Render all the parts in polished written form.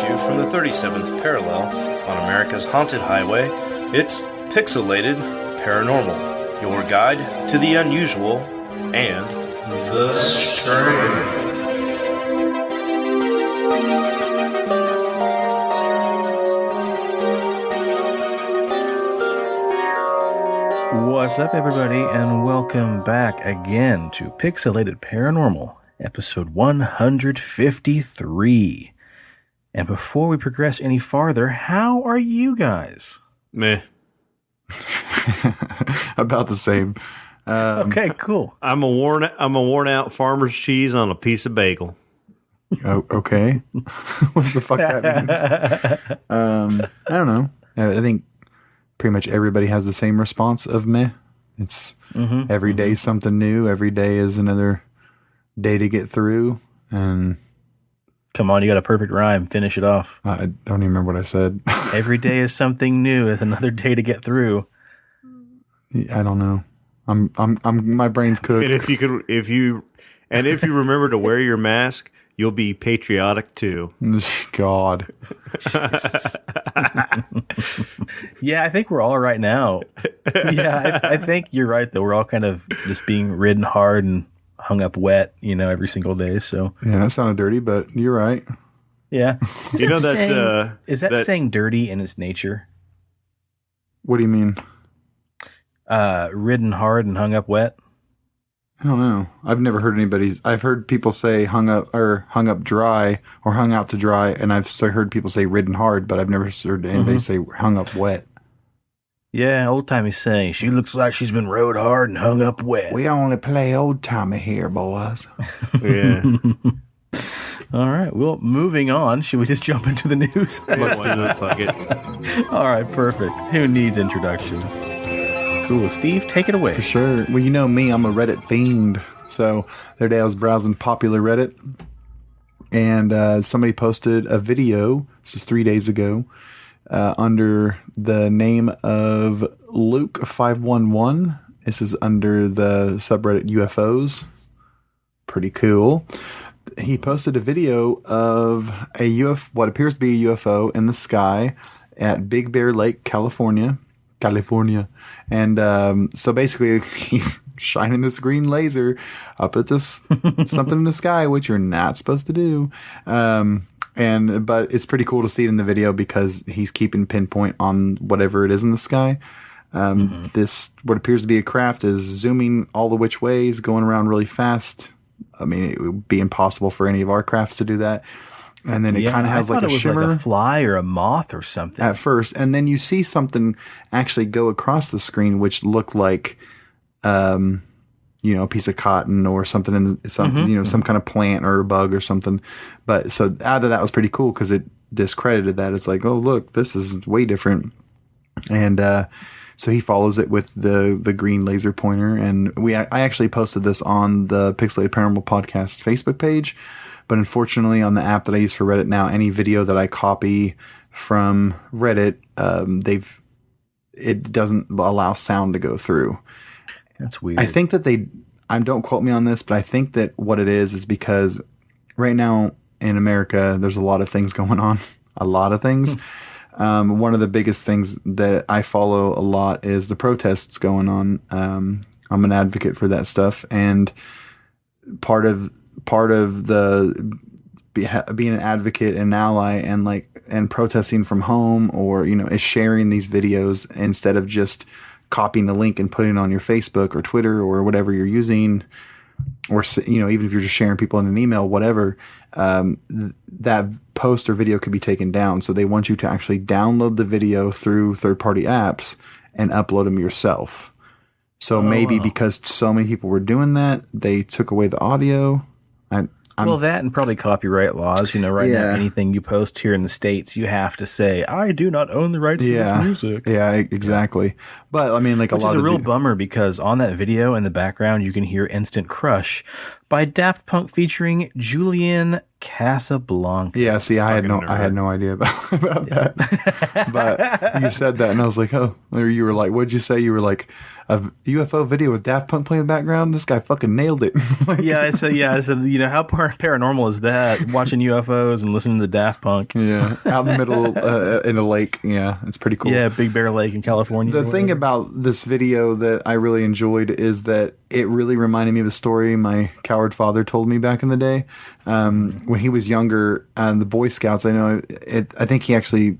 you from the 37th parallel on America's haunted highway. It's Pixelated Paranormal, your guide to the unusual and the strange. What's up, everybody, and welcome back again to Pixelated Paranormal, episode 153. And before we progress any farther, how are you guys? Meh. About the same. Okay, cool. I'm a worn out farmer's cheese on a piece of bagel. Oh, okay. What the fuck that means? I don't know. I think pretty much everybody has the same response of meh. It's every day something new. Every day is another day to get through. And come on, you got a perfect rhyme. Finish it off. I don't even remember what I said. Every day is something new. It's another day to get through. I don't know. I'm my brain's cooked. And if you remember to wear your mask, you'll be patriotic too. God. Yeah, I think we're all right now. Yeah, I think you're right, though. We're all kind of just being ridden hard and hung up wet, every single day. So yeah, that sounded dirty, but you're right. Yeah. Is that that saying dirty in its nature? What do you mean? Ridden hard and hung up wet? I don't know. I've never heard anybody. I've heard people say hung up dry or hung out to dry, and I've heard people say ridden hard, but I've never heard anybody say hung up wet. Yeah, old timey saying she looks like she's been rode hard and hung up wet. We only play old timey here, boys. Yeah. All right. Well, moving on. Should we just jump into the news? Let's do it. Fuck it. All right. Perfect. Who needs introductions? Cool. Steve, take it away. For sure. Well, you know me, I'm a Reddit fiend. So the other day I was browsing popular Reddit, and somebody posted a video, this is 3 days ago, under the name of Luke511. This is under the subreddit UFOs. Pretty cool. He posted a video of what appears to be a UFO in the sky at Big Bear Lake, California. And so basically he's shining this green laser up at this something in the sky, which you're not supposed to do. But it's pretty cool to see it in the video because he's keeping pinpoint on whatever it is in the sky. This, what appears to be a craft, is zooming all the which ways, going around really fast. I mean, it would be impossible for any of our crafts to do that. And then it kind of has like a shimmer. Like a fly or a moth or something at first. And then you see something actually go across the screen, which looked like, a piece of cotton or something some kind of plant or a bug or something. But so out of that was pretty cool because it discredited that. It's like, oh, look, this is way different. And, so he follows it with the green laser pointer. And I actually posted this on the Pixelated Paranormal Podcast Facebook page. But unfortunately, on the app that I use for Reddit now, any video that I copy from Reddit, it doesn't allow sound to go through. That's weird. I think that don't quote me on this, but I think that what it is because right now in America, there's a lot of things going on. A lot of things. One of the biggest things that I follow a lot is the protests going on. I'm an advocate for that stuff, and part of the being an advocate and an ally and protesting from home or is sharing these videos instead of just copying the link and putting it on your Facebook or Twitter or whatever you're using, or even if you're just sharing people in an email, whatever, that post or video could be taken down. So they want you to actually download the video through third-party apps and upload them yourself. So because so many people were doing that, they took away the audio. Well, that and probably copyright laws. Right now, anything you post here in the States, you have to say, I do not own the rights to this music. Yeah, exactly. But I mean, Which is a real bummer because on that video in the background, you can hear Instant Crush by Daft Punk featuring Julian Casablanca. Yeah, see, I had no idea about that. But you said that, and I was like, oh. Or you were like, what'd you say? You were like, a UFO video with Daft Punk playing in the background? This guy fucking nailed it. I said, you know, how paranormal is that? Watching UFOs and listening to Daft Punk. Yeah, out in the middle in a lake. Yeah, it's pretty cool. Yeah, Big Bear Lake in California. The thing about this video that I really enjoyed is that it really reminded me of a story my coward father told me back in the day. When he was younger, the Boy Scouts, I think he actually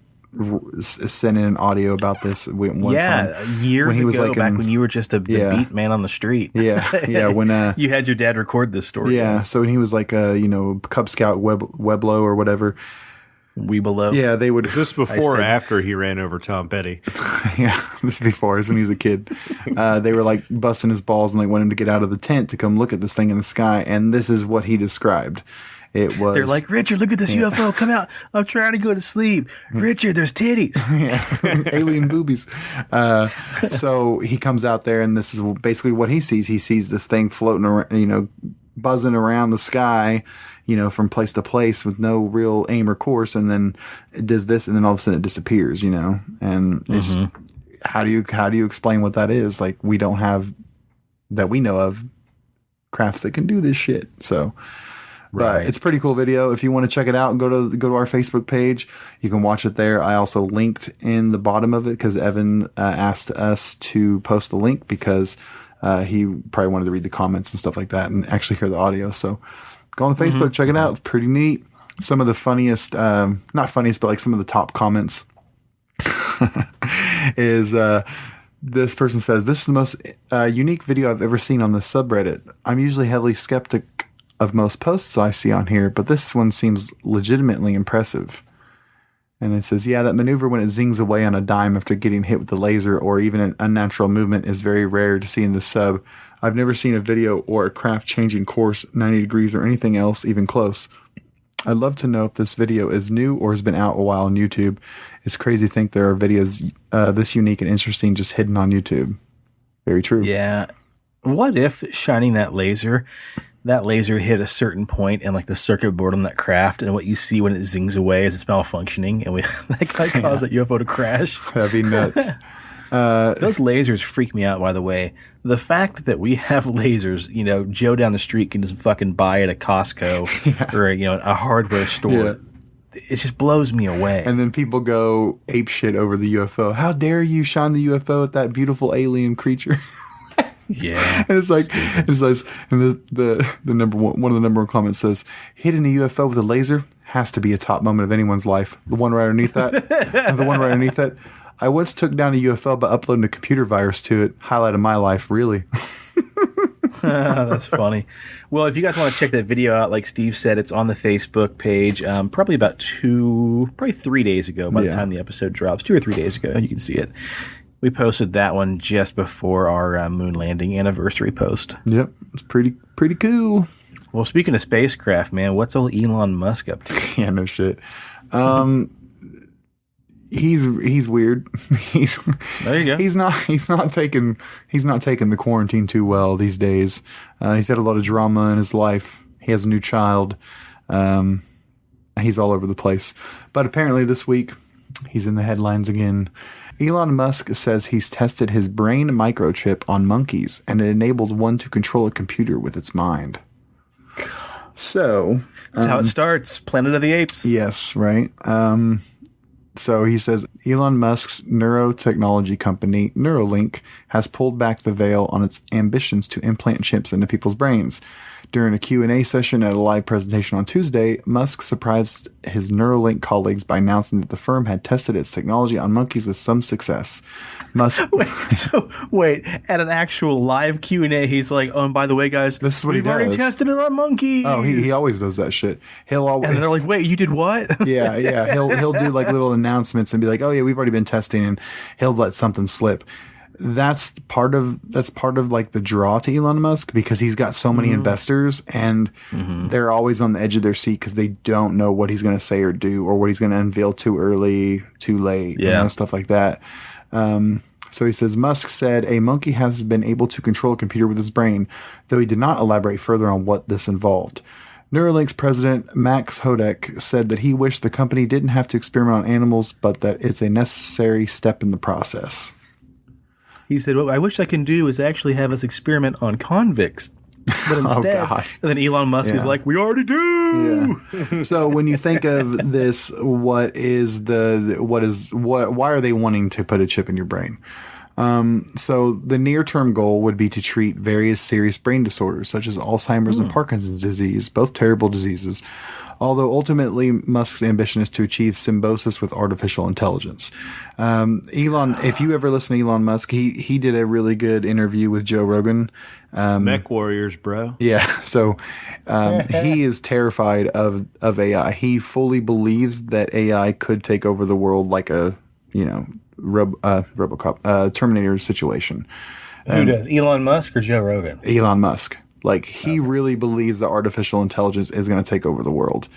sent in an audio about this one time. Years when he was ago, like back when you were just the beat man on the street. Yeah, when you had your dad record this story. Yeah, so when he was like Cub Scout Weblo or whatever. Weebelo. Yeah, they would. Is this before or after he ran over Tom Petty? Yeah, this is before. This is when he was a kid. They were like busting his balls and like wanting him to get out of the tent to come look at this thing in the sky. And this is what he described. It was. They're like, Richard, look at this UFO. Come out. I'm trying to go to sleep. Richard, there's titties. Yeah, alien boobies. So he comes out there, and this is basically what he sees. He sees this thing floating around, buzzing around the sky, from place to place with no real aim or course, and then it does this, and then all of a sudden it disappears, and it's, how do you explain what that is? Like, we don't have, that we know of, crafts that can do this shit. So, but it's a pretty cool video. If you want to check it out, go to our Facebook page. You can watch it there. I also linked in the bottom of it because Evan asked us to post the link because he probably wanted to read the comments and stuff like that and actually hear the audio. So go on Facebook, check it out. It's pretty neat. Some of the funniest, not funniest, but like some of the top comments is this person says, "This is the most unique video I've ever seen on this subreddit. I'm usually heavily skeptic of most posts I see on here, but this one seems legitimately impressive." And it says, "Yeah, that maneuver when it zings away on a dime after getting hit with the laser or even an unnatural movement is very rare to see in the sub. I've never seen a video or a craft changing course 90 degrees or anything else even close. I'd love to know if this video is new or has been out a while on YouTube. It's crazy to think there are videos this unique and interesting just hidden on YouTube." Very true. Yeah. What if shining that laser hit a certain point in like the circuit board on that craft, and what you see when it zings away is it's malfunctioning, and that might cause that UFO to crash? That'd be nuts. Those lasers freak me out, by the way. The fact that we have lasers, Joe down the street can just fucking buy at a Costco or a hardware store. Yeah. It just blows me away. And then people go ape shit over the UFO. How dare you shine the UFO at that beautiful alien creature? Yeah. And it's like, and the number one of the number one comments says, "Hitting a UFO with a laser has to be a top moment of anyone's life." The one right underneath that, "I once took down a UFO by uploading a computer virus to it. Highlight of my life, really." That's funny. Well, if you guys want to check that video out, like Steve said, it's on the Facebook page. Probably 3 days ago. By the time the episode drops, 2 or 3 days ago, you can see it. We posted that one just before our moon landing anniversary post. Yep, it's pretty cool. Well, speaking of spacecraft, man, what's old Elon Musk up to? Yeah, no shit. He's weird. There you go. He's not taking the quarantine too well these days. He's had a lot of drama in his life. He has a new child. He's all over the place. But apparently this week he's in the headlines again. Elon Musk says he's tested his brain microchip on monkeys, and it enabled one to control a computer with its mind. So that's how it starts. Planet of the Apes. Yes, right. So he says Elon Musk's neurotechnology company, Neuralink, has pulled back the veil on its ambitions to implant chips into people's brains. During a Q&A session at a live presentation on Tuesday, Musk surprised his Neuralink colleagues by announcing that the firm had tested its technology on monkeys with some success. Musk Wait, at an actual live Q&A, he's like, "Oh, and by the way, guys, this is what we've already tested it on monkeys." Oh, he always does that shit. He'll always, and they're like, "Wait, you did what?" Yeah. He'll do like little announcements and be like, "Oh yeah, we've already been testing," and he'll let something slip. That's part of like the draw to Elon Musk, because he's got so many investors, and they're always on the edge of their seat because they don't know what he's going to say or do, or what he's going to unveil too early, too late, stuff like that. So he says, Musk said a monkey has been able to control a computer with his brain, though he did not elaborate further on what this involved. Neuralink's president, Max Hodek, said that he wished the company didn't have to experiment on animals, but that it's a necessary step in the process. He said, what I wish I can do is actually have us experiment on convicts. But instead, and then Elon Musk is like, we already do. Yeah. So when you think of this, why are they wanting to put a chip in your brain? So the near-term goal would be to treat various serious brain disorders, such as Alzheimer's and Parkinson's disease, both terrible diseases. Although ultimately Musk's ambition is to achieve symbiosis with artificial intelligence. Elon, if you ever listen to Elon Musk, he did a really good interview with Joe Rogan. Mech warriors, bro. Yeah. So he is terrified of AI. He fully believes that AI could take over the world like a, RoboCop, Terminator situation. Who does? Elon Musk or Joe Rogan? Elon Musk. Like, he really believes that artificial intelligence is going to take over the world.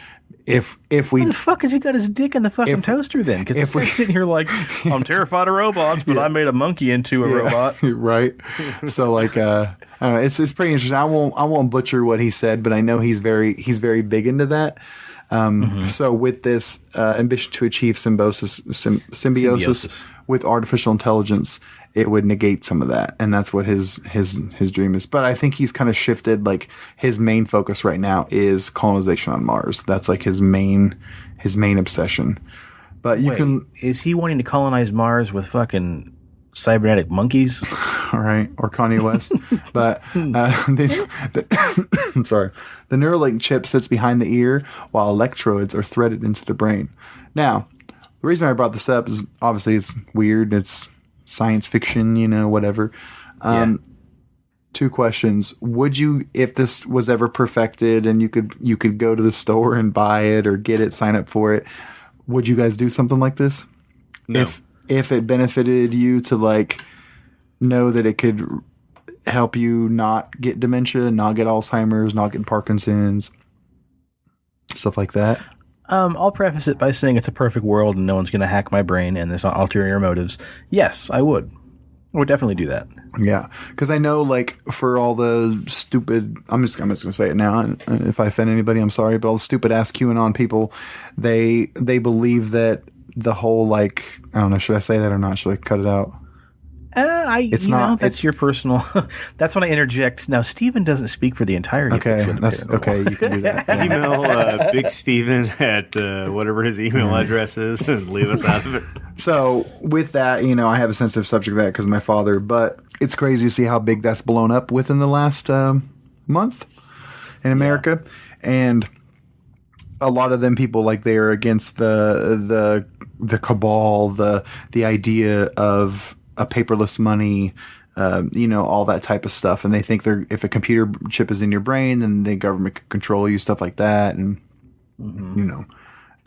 If we, why the fuck has he got his dick in the fucking toaster then? Because if we're sitting here like, I'm terrified of robots, but I made a monkey into a robot, right? So like, I don't know, it's pretty interesting. I won't butcher what he said, but I know he's very big into that. So with this ambition to achieve symbiosis with artificial intelligence, it would negate some of that, and that's what his dream is. But I think he's kind of shifted. Like, his main focus right now is colonization on Mars. That's like his main obsession. But is he wanting to colonize Mars with fucking cybernetic monkeys? All right, or Kanye West. But sorry, the Neuralink chip sits behind the ear, while electrodes are threaded into the brain. Now, the reason I brought this up is obviously it's weird. It's science fiction, whatever. Two questions. Would you, if this was ever perfected and you could go to the store and buy it or get it, sign up for it, would you guys do something like this? No. If it benefited you to like know that it could help you not get dementia, not get Alzheimer's, not get Parkinson's, stuff like that. I'll preface it by saying it's a perfect world and no one's going to hack my brain and there's not ulterior motives. Yes, I would. I would definitely do that. Yeah, because I know, like, for all the stupid, I'm just going to say it now, and if I offend anybody, I'm sorry, but all the stupid ass QAnon people, they believe that the whole, like, I don't know, should I say that or not? Should I cut it out? That's your personal. That's when I interject. Now, Steven doesn't speak for the entirety. Okay, of that's okay. You can do that. Yeah. Email Big Steven at whatever his email address is, and leave us out of it. So with that, I have a sensitive subject of that because of my father. But it's crazy to see how big that's blown up within the last month in America, and a lot of them people, like, they are against the cabal, the idea of a paperless money, all that type of stuff. And they think if a computer chip is in your brain, then the government can control you, stuff like that. And,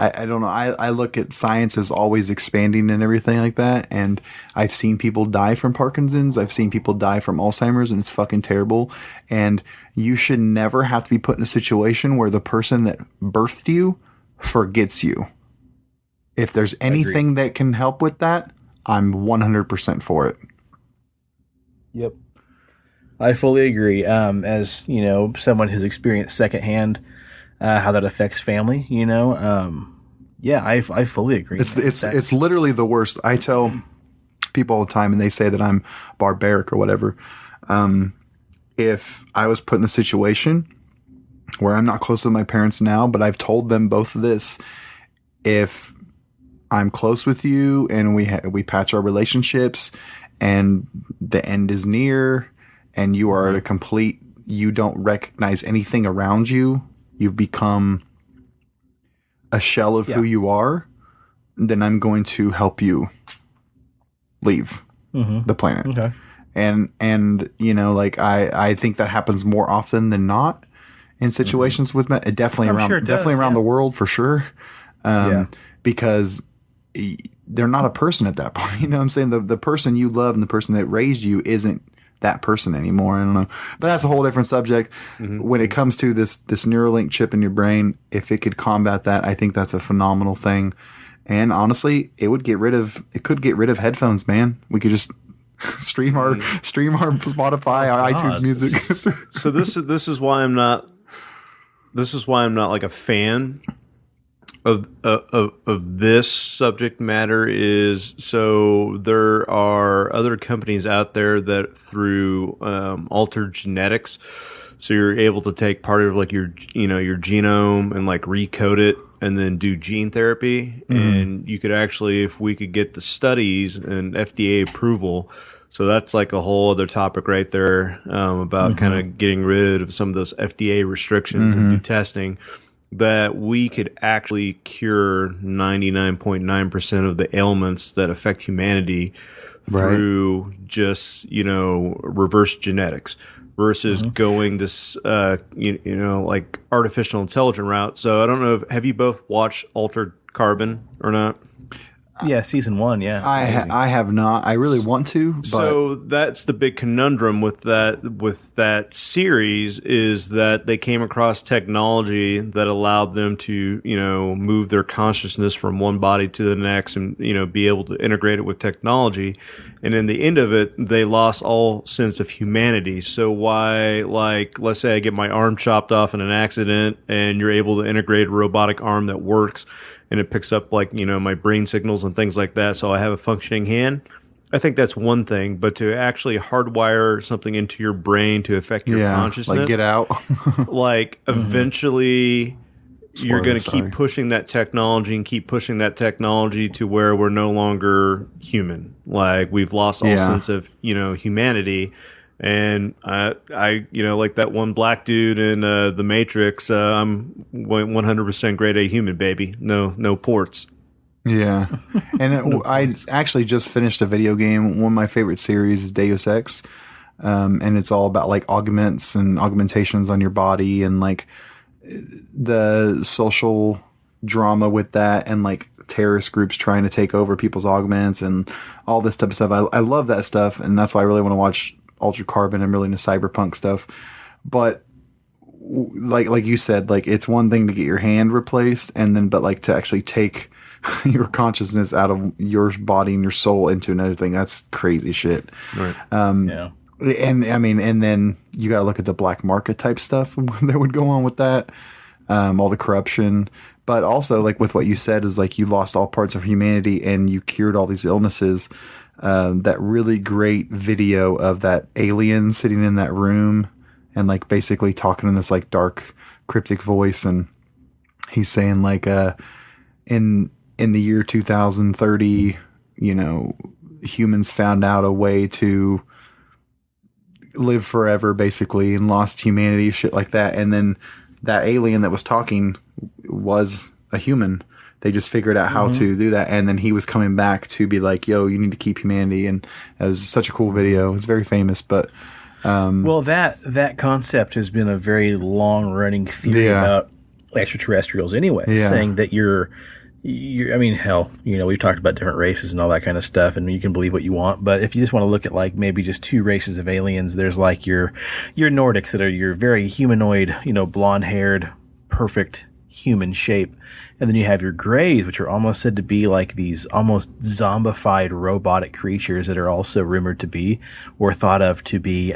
I don't know. I look at science as always expanding and everything like that. And I've seen people die from Parkinson's. I've seen people die from Alzheimer's, and it's fucking terrible. And you should never have to be put in a situation where the person that birthed you forgets you. If there's anything that can help with that, I'm 100% for it. Yep. I fully agree. As, someone who's experienced secondhand how that affects family, I fully agree. It's literally the worst. I tell people all the time, and they say that I'm barbaric or whatever. If I was put in the situation where I'm not close to my parents now, but I've told them both this, if I'm close with you and we patch our relationships and the end is near and you are at a complete, you don't recognize anything around you, you've become a shell of who you are, then I'm going to help you leave the planet. Okay. And I think that happens more often than not in situations with men. Definitely around the world for sure. Because they're not a person at that point. You know what I'm saying? The person you love and the person that raised you isn't that person anymore. I don't know. But that's a whole different subject. When it comes to this Neuralink chip in your brain, if it could combat that, I think that's a phenomenal thing. And honestly, it could get rid of headphones, man. We could just stream our Spotify, our iTunes music. So this is why I'm not. This is why I'm not like a fan of this subject matter. Is so there are other companies out there that through altered genetics. So you're able to take part of like your genome and like recode it and then do gene therapy. Mm-hmm. And you could actually, if we could get the studies and FDA approval, so that's like a whole other topic right there about kind of getting rid of some of those FDA restrictions and do testing, that we could actually cure 99.9% of the ailments that affect humanity through just, reverse genetics. Versus going this, like artificial intelligence route. So I don't know have you both watched Altered Carbon or not? Yeah, season 1. Yeah, I have not. I really want to. But so that's the big conundrum with that series, is that they came across technology that allowed them to move their consciousness from one body to the next and be able to integrate it with technology. And in the end of it, they lost all sense of humanity. So why, like, let's say I get my arm chopped off in an accident and you're able to integrate a robotic arm that works and it picks up like, my brain signals and things like that. So I have a functioning hand. I think that's one thing, but to actually hardwire something into your brain to affect your consciousness, like get out, like eventually you're going to keep pushing that technology and keep pushing that technology to where we're no longer human. Like we've lost all sense of, humanity. And I like that one black dude in the Matrix. I'm 100% grade A human, baby. No ports. Yeah, and I actually just finished a video game. One of my favorite series is Deus Ex, and it's all about like augments and augmentations on your body and like the social drama with that, and like terrorist groups trying to take over people's augments and all this type of stuff. I love that stuff, and that's why I really want to watch Altered Carbon and really into cyberpunk stuff. But like you said, like it's one thing to get your hand replaced, but like to actually take your consciousness out of your body and your soul into another thing, that's crazy shit. Right. And I mean, and then you gotta look at the black market type stuff that would go on with that, all the corruption. But also, like with what you said, is like you lost all parts of humanity and you cured all these illnesses. That really great video of that alien sitting in that room and like basically talking in this like dark cryptic voice, and he's saying like in the year 2030, humans found out a way to live forever basically and lost humanity, shit like that. And then that alien that was talking was a human. They just figured out how to do that. And then he was coming back to be like, yo, you need to keep humanity. And it was such a cool video. It's very famous, but well, that concept has been a very long running theory about extraterrestrials anyway, saying that you're I mean, hell, we've talked about different races and all that kind of stuff, and you can believe what you want. But if you just want to look at like maybe just two races of aliens, there's like your Nordics that are your very humanoid, blonde haired, perfect human shape. And then you have your grays, which are almost said to be like these almost zombified robotic creatures that are also rumored to be or thought of to be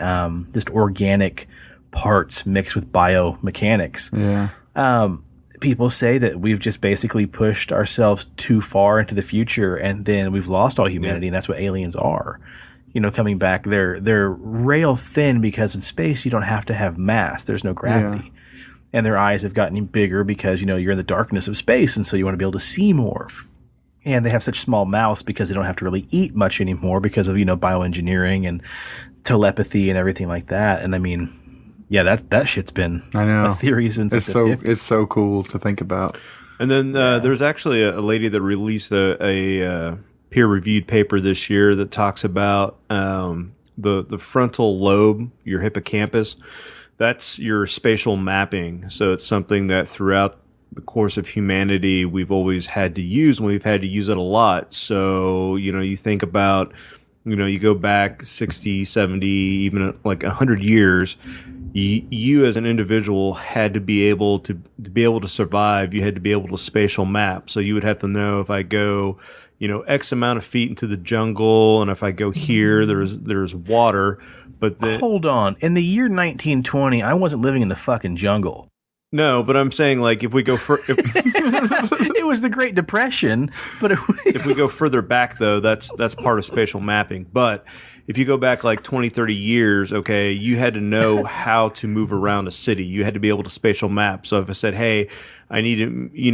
just organic parts mixed with biomechanics. Yeah. People say that we've just basically pushed ourselves too far into the future, and then we've lost all humanity, and that's what aliens are. Coming back, they're rail thin because in space you don't have to have mass. There's no gravity. And their eyes have gotten bigger because, you're in the darkness of space, and so you want to be able to see more. And they have such small mouths because they don't have to really eat much anymore because of, bioengineering and telepathy and everything like that. And I mean, yeah, that shit's been a theory since it's so cool to think about. And then there's actually a lady that released a peer-reviewed paper this year that talks about the frontal lobe, your hippocampus. That's your spatial mapping. So it's something that throughout the course of humanity we've always had to use, and we've had to use it a lot. So, you think about you go back 60, 70, even like 100 years, you as an individual had to be able to survive. You had to be able to spatial map. So you would have to know, if I go, X amount of feet into the jungle, and if I go here, there's water. But hold on, in the year 1920, I wasn't living in the fucking jungle. No, but I'm saying, like, if we go it was the Great Depression, but if we go further back, though, that's part of spatial mapping. But if you go back like 20, 30 years, okay, you had to know how to move around a city. You had to be able to spatial map. So if I said, hey, I need you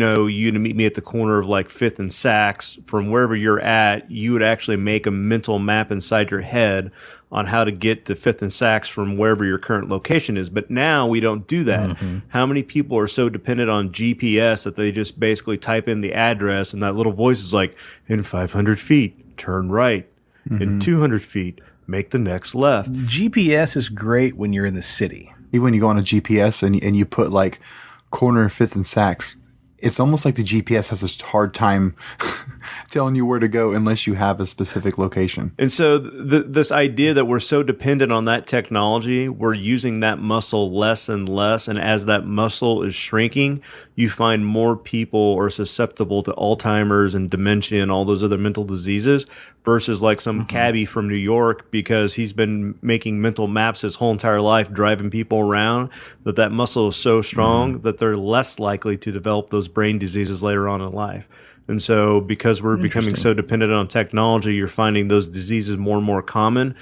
to meet me at the corner of like 5th and Saks, from wherever you're at, you would actually make a mental map inside your head on how to get to 5th and Saks from wherever your current location is. But now we don't do that. Mm-hmm. How many people are so dependent on GPS that they just basically type in the address, and that little voice is like, in 500 feet, turn right. Mm-hmm. In 200 feet, make the next left. GPS is great when you're in the city. Even when you go on a GPS and you put like corner of 5th and Saks, it's almost like the GPS has a hard time telling you where to go unless you have a specific location. And so this idea that we're so dependent on that technology, we're using that muscle less and less. And as that muscle is shrinking, you find more people are susceptible to Alzheimer's and dementia and all those other mental diseases, versus like some cabbie from New York, because he's been making mental maps his whole entire life, driving people around, that muscle is so strong that they're less likely to develop those brain diseases later on in life. And so because we're becoming so dependent on technology, you're finding those diseases more and more common.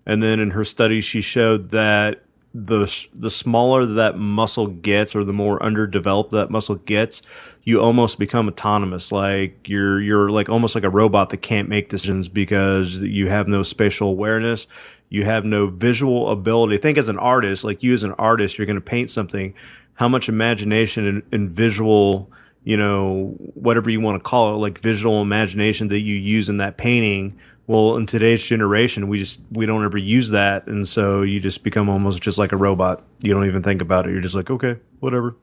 And then in her study, she showed that the smaller that muscle gets, or the more underdeveloped that muscle gets, you almost become autonomous. Like you're like almost like a robot that can't make decisions because you have no spatial awareness. You have no visual ability. Think as an artist, like you as an artist, you're going to paint something. How much imagination and visual, whatever you want to call it, like visual imagination that you use in that painting. Well, in today's generation, we don't ever use that. And so you just become almost just like a robot. You don't even think about it. You're just like, okay, whatever.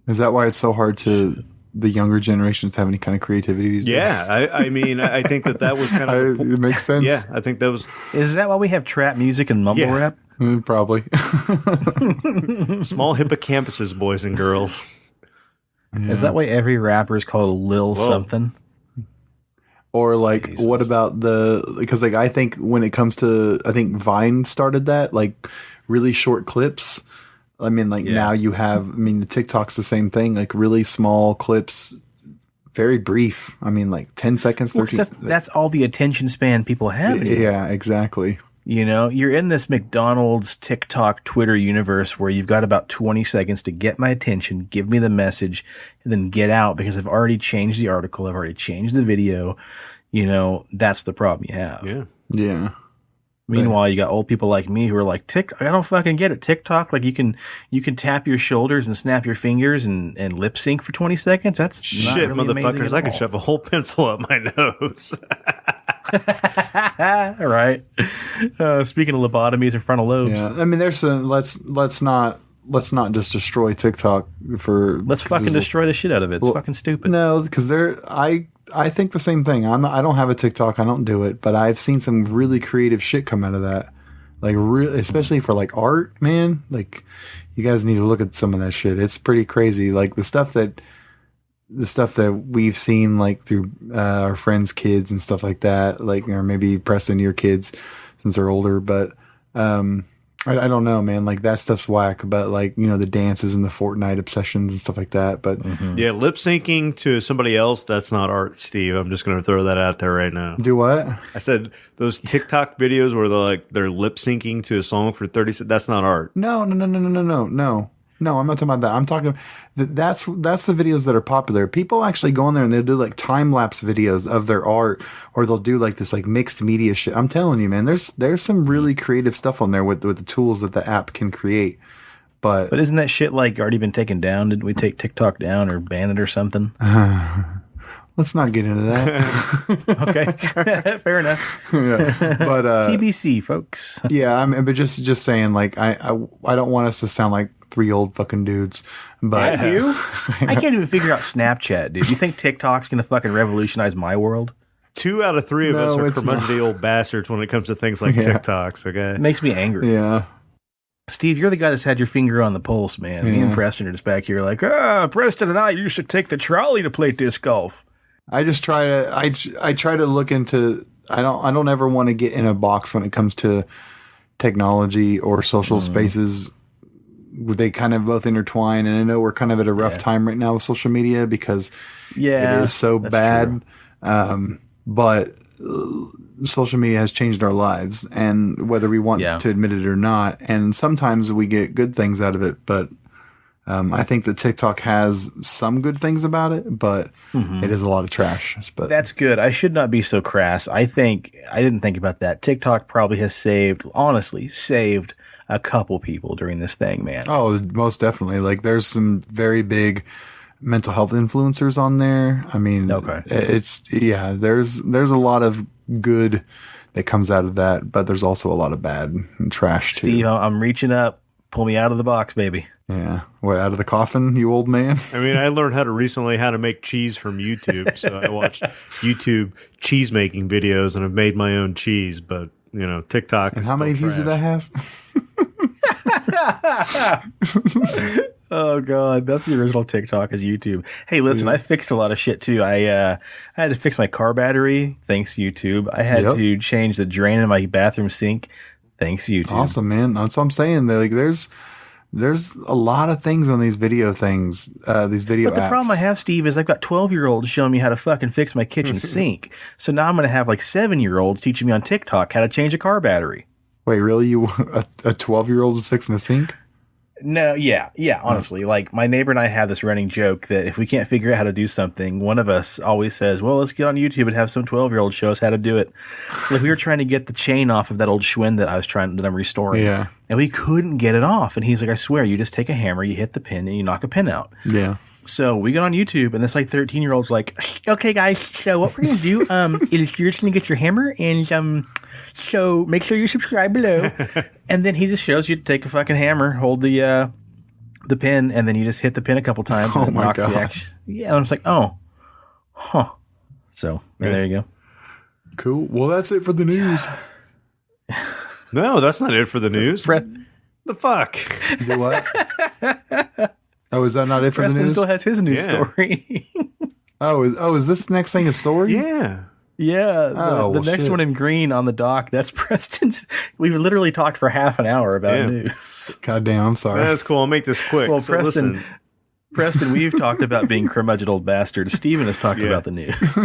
Is that why it's so hard to the younger generations to have any kind of creativity these days? Yeah, I mean, I think that was kind of... It makes sense. Yeah, I think that was... Is that why we have trap music and mumble rap? Probably. Small hippocampuses, boys and girls. Yeah. Is that why every rapper is called Lil something? Or like, Jesus. What about because like I think when it comes to, I think Vine started that, like really short clips. I mean, like now you have, the TikTok's the same thing, like really small clips, very brief. I mean, like 10 seconds, 13. That's all the attention span people have. Yeah, exactly. You're in this McDonald's, TikTok, Twitter universe where you've got about 20 seconds to get my attention, give me the message, and then get out, because I've already changed the article, I've already changed the video. That's the problem you have. Yeah. Yeah. Meanwhile, you got old people like me who are like, I don't fucking get it. TikTok, like you can tap your shoulders and snap your fingers and lip sync for 20 seconds. That's shit, not really motherfuckers. I can shove a whole pencil up my nose. All right. Speaking of lobotomies and frontal lobes. Yeah. I mean, there's let's not just destroy TikTok let's fucking destroy the shit out of it. It's fucking stupid. No, because I think the same thing. I don't have a TikTok. I don't do it, but I've seen some really creative shit come out of that. Like really, especially for like art, man. Like you guys need to look at some of that shit. It's pretty crazy. Like the stuff that we've seen, like through our friends' kids and stuff like that. Like, or maybe Preston, your kids, since they're older. But I don't know, man. Like that stuff's whack. But like, the dances and the Fortnite obsessions and stuff like that. But yeah, lip syncing to somebody else, that's not art, Steve. I'm just going to throw that out there right now. Do what? I said those TikTok videos where they're lip syncing to a song for 30 seconds. That's not art. No. No, I'm not talking about that. I'm talking that's the videos that are popular. People actually go on there and they'll do like time lapse videos of their art, or they'll do like this like mixed media shit. I'm telling you, man, there's some really creative stuff on there with the tools that the app can create. But isn't that shit like already been taken down? Didn't we take TikTok down or ban it or something? Let's not get into that. Okay, fair enough. Yeah. But TBC, folks. Yeah, but just saying, like I don't want us to sound like three old fucking dudes. But I can't even figure out Snapchat, dude. You think TikTok's gonna fucking revolutionize my world? 2 out of 3 of us are curmudgeonly old bastards when it comes to things like TikToks, okay? It makes me angry. Yeah. Steve, you're the guy that's had your finger on the pulse, man. Me and Preston are just back here like, Preston and I used to take the trolley to play disc golf. I just try to I try to look into I don't ever want to get in a box when it comes to technology or social spaces. They kind of both intertwine, and I know we're kind of at a rough time right now with social media because it is so bad. But social media has changed our lives, and whether we want to admit it or not, and sometimes we get good things out of it, but I think that TikTok has some good things about it, but it is a lot of trash. But that's good. I should not be so crass. I didn't think about that. TikTok probably has saved a couple people during this thing, man. Oh, most definitely. Like, there's some very big mental health influencers on there. I mean, there's a lot of good that comes out of that, but there's also a lot of bad and trash too. Steve, I'm reaching up. Pull me out of the box, baby. Yeah. What, out of the coffin, you old man? I mean, I learned how to make cheese from YouTube. So I watched YouTube cheese making videos and I've made my own cheese, but TikTok and is how many views did that have? Oh God, that's the original TikTok is YouTube. Hey, listen, I fixed a lot of shit too. I had to fix my car battery, thanks YouTube. I had to change the drain in my bathroom sink, thanks YouTube. Awesome, man. That's what I'm saying. There's a lot of things on these video things, these video apps. But the problem I have, Steve, is I've got 12-year-olds showing me how to fucking fix my kitchen sink. So now I'm going to have like 7-year-olds teaching me on TikTok how to change a car battery. Wait, really? A 12-year-old is fixing a sink? No, yeah, honestly. Like, my neighbor and I have this running joke that if we can't figure out how to do something, one of us always says, well, let's get on YouTube and have some 12-year-old show us how to do it. Like, we were trying to get the chain off of that old Schwinn that I'm restoring. Yeah. And we couldn't get it off. And he's like, I swear, you just take a hammer, you hit the pin, and you knock a pin out. Yeah. So we get on YouTube, and this like 13-year-old's like, okay, guys, so what we're going to do is you're just going to get your hammer, and so make sure you subscribe below. And then he just shows you to take a fucking hammer, hold the pin, and then you just hit the pin a couple times, and it knocks the action. Yeah, and I was like, So there you go. Cool. Well, that's it for the news. No, that's not it for the news. The fuck? Do what? Oh, is that not it for Preston the news? Still has his news story. Is this the next thing a story? Yeah. Yeah, the next one in green on the dock, that's Preston's. We've literally talked for half an hour about news. God damn, I'm sorry. That's cool. I'll make this quick. Well, so Preston, we've talked about being curmudgeon old bastard. Steven has talked about the news.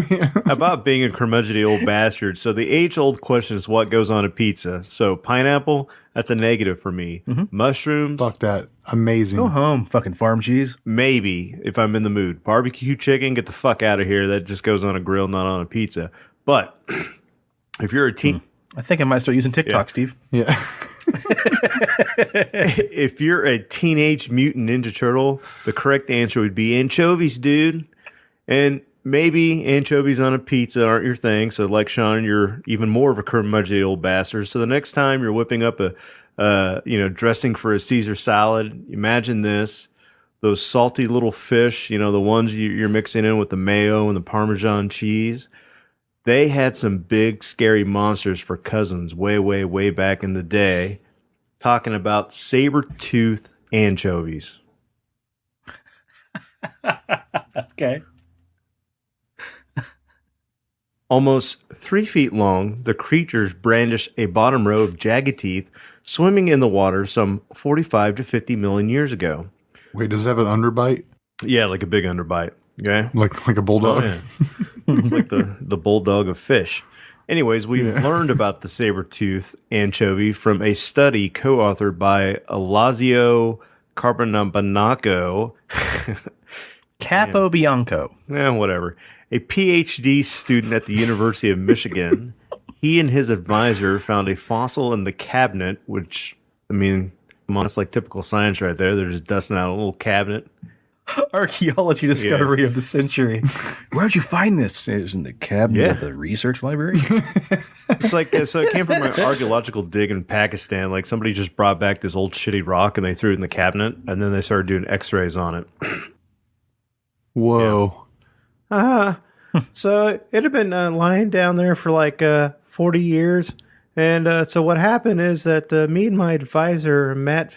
About being a curmudgeon old bastard. So the age-old question is what goes on a pizza. So pineapple, that's a negative for me. Mushrooms. Fuck that. Amazing. Go home, fucking farm cheese. Maybe, if I'm in the mood. Barbecue chicken, get the fuck out of here. That just goes on a grill, not on a pizza. But if you're a teen... I think I might start using TikTok, Steve. Yeah. If you're a teenage mutant ninja turtle, the correct answer would be anchovies, dude. And maybe anchovies on a pizza aren't your thing. So like Sean, you're even more of a curmudgeon old bastard. So the next time you're whipping up a dressing for a Caesar salad, imagine this. Those salty little fish, the ones you're mixing in with the mayo and the Parmesan cheese. They had some big, scary monsters for cousins way, way, way back in the day. Talking about saber-tooth anchovies. Okay. Almost 3 feet long, the creatures brandish a bottom row of jagged teeth, swimming in the water some 45 to 50 million years ago. Wait, does it have an underbite? Yeah, like a big underbite. Okay, like a bulldog. Oh, yeah. It's like the bulldog of fish. Anyways, we learned about the saber-tooth anchovy from a study co-authored by Alazio Carbonabanaco. Capobianco. Whatever. A PhD student at the University of Michigan. He and his advisor found a fossil in the cabinet, which, I mean, it's like typical science right there. They're just dusting out a little cabinet. Archaeology discovery of the century. Where'd you find this? It was in the cabinet of the research library. It's like, so it came from an archaeological dig in Pakistan. Like somebody just brought back this old shitty rock and they threw it in the cabinet and then they started doing x-rays on it. Whoa. So it had been lying down there for like 40 years. And so what happened is that me and my advisor, Matt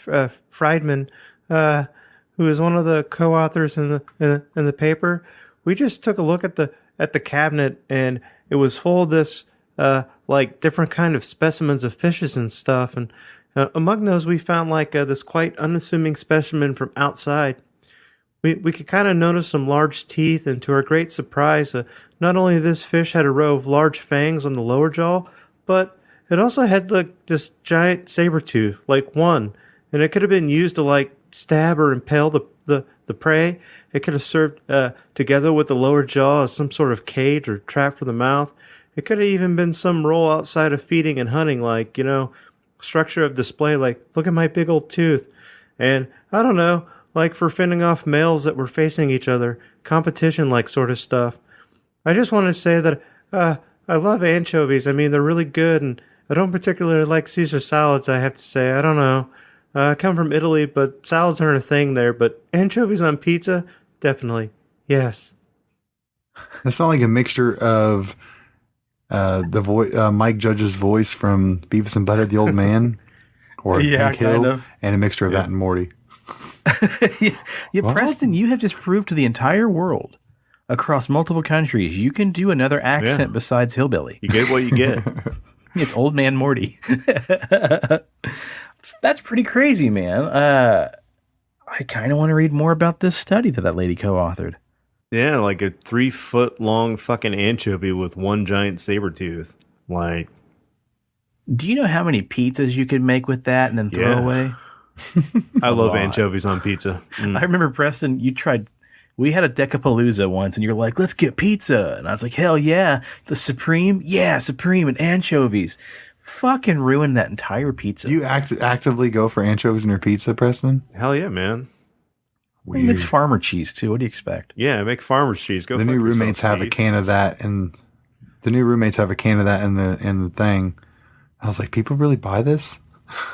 Friedman, who is one of the co-authors in the paper, we just took a look at the cabinet, and it was full of this like different kind of specimens of fishes and stuff. And among those, we found like this quite unassuming specimen from outside. We could kind of notice some large teeth, and to our great surprise, not only this fish had a row of large fangs on the lower jaw, but it also had like this giant saber tooth, like one, and it could have been used to like stab or impale the prey. It could have served together with the lower jaw as some sort of cage or trap for the mouth. It could have even been some role outside of feeding and hunting, like, structure of display, like, look at my big old tooth. And I don't know, like for fending off males that were facing each other, competition like sort of stuff. I just want to say that I love anchovies. I mean, they're really good, and I don't particularly like Caesar salads, I have to say. I don't know. I come from Italy, but salads aren't a thing there. But anchovies on pizza, definitely. Yes. That sounds like a mixture of Mike Judge's voice from Beavis and Butthead, the old man, or Hank Hill, kind of. And a mixture of that and Morty. Preston, you have just proved to the entire world, across multiple countries, you can do another accent besides hillbilly. You get what you get. It's old man Morty. That's pretty crazy, man. I kind of want to read more about this study that lady co-authored. Yeah, like a 3-foot long fucking anchovy with one giant saber tooth. Like, do you know how many pizzas you could make with that and then throw away? I love anchovies on pizza. I remember, Preston, you tried. We had a Decapalooza once, and you're like, let's get pizza. And I was like, hell yeah. The Supreme? Yeah, Supreme and anchovies. Fucking ruined that entire pizza. You actively go for anchovies in your pizza, Preston? Hell yeah, man. Weird. It makes farmer cheese, too. What do you expect? Yeah, make farmer's cheese. Go. The new roommates have a can of that, and the new roommates have a can of that in the thing. I was like, people really buy this?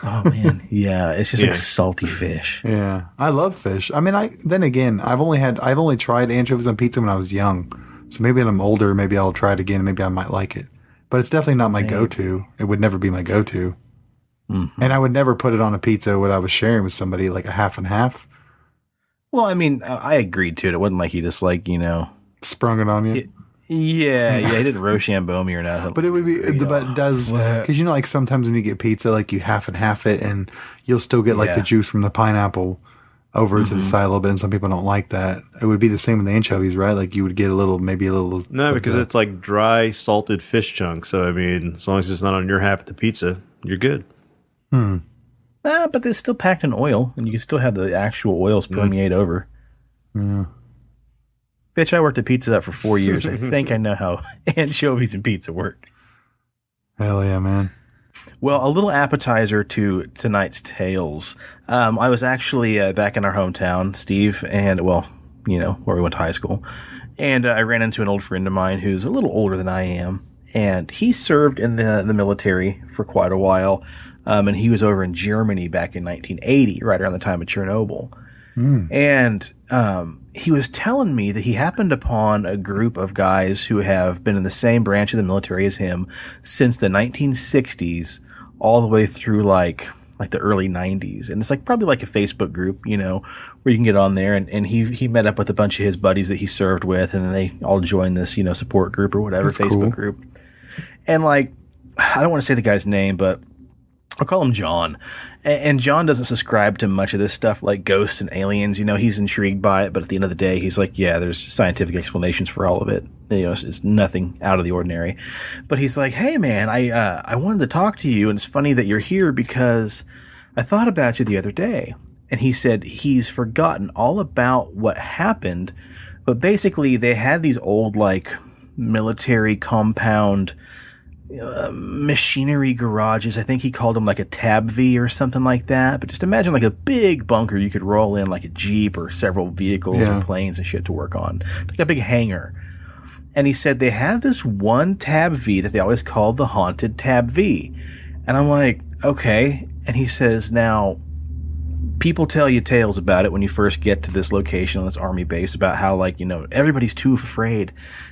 Oh man, yeah, it's just like salty fish. Yeah, I love fish. I mean, I've only tried anchovies on pizza when I was young. So maybe when I'm older, maybe I'll try it again. And maybe I might like it, but it's definitely not my go-to. It would never be my go-to, and I would never put it on a pizza when I was sharing with somebody, like a half and half. Well, I mean, I agreed to it. It wasn't like he just sprung it on you. He didn't Rochambeau me or nothing. But it would be, but it does, because like sometimes when you get pizza, like you half and half it, and you'll still get like the juice from the pineapple over to the side a little bit, and some people don't like that. It would be the same with the anchovies, right? Like you would get maybe a little. No, because it's like dry, salted fish chunks. So, I mean, as long as it's not on your half of the pizza, you're good. But they're still packed in oil, and you can still have the actual oils permeate over. Yeah. Bitch, I worked at Pizza Hut for 4 years. I think I know how anchovies and pizza work. Hell yeah, man. Well, a little appetizer to tonight's tales. I was actually back in our hometown, Steve, and, where we went to high school. And I ran into an old friend of mine who's a little older than I am. And he served in the military for quite a while. And he was over in Germany back in 1980, right around the time of Chernobyl. And he was telling me that he happened upon a group of guys who have been in the same branch of the military as him since the 1960s all the way through like the early 90s. And it's like probably like a Facebook group, where you can get on there. And he met up with a bunch of his buddies that he served with, and then they all joined this, support group or whatever. That's Facebook group. And like, I don't want to say the guy's name, but I'll call him John. And John doesn't subscribe to much of this stuff like ghosts and aliens. He's intrigued by it, but at the end of the day, he's like, yeah, there's scientific explanations for all of it. It's nothing out of the ordinary. But he's like, hey, man, I wanted to talk to you, and it's funny that you're here because I thought about you the other day. And he said he's forgotten all about what happened, but basically they had these old, like, military compound machinery garages. I think he called them like a tab V or something like that. But just imagine like a big bunker you could roll in like a Jeep or several vehicles or planes and shit to work on. Like a big hangar. And he said they had this one tab V that they always called the haunted tab V. And I'm like, okay. And he says, now, people tell you tales about it when you first get to this location on this army base about how, like, you know, everybody's too afraid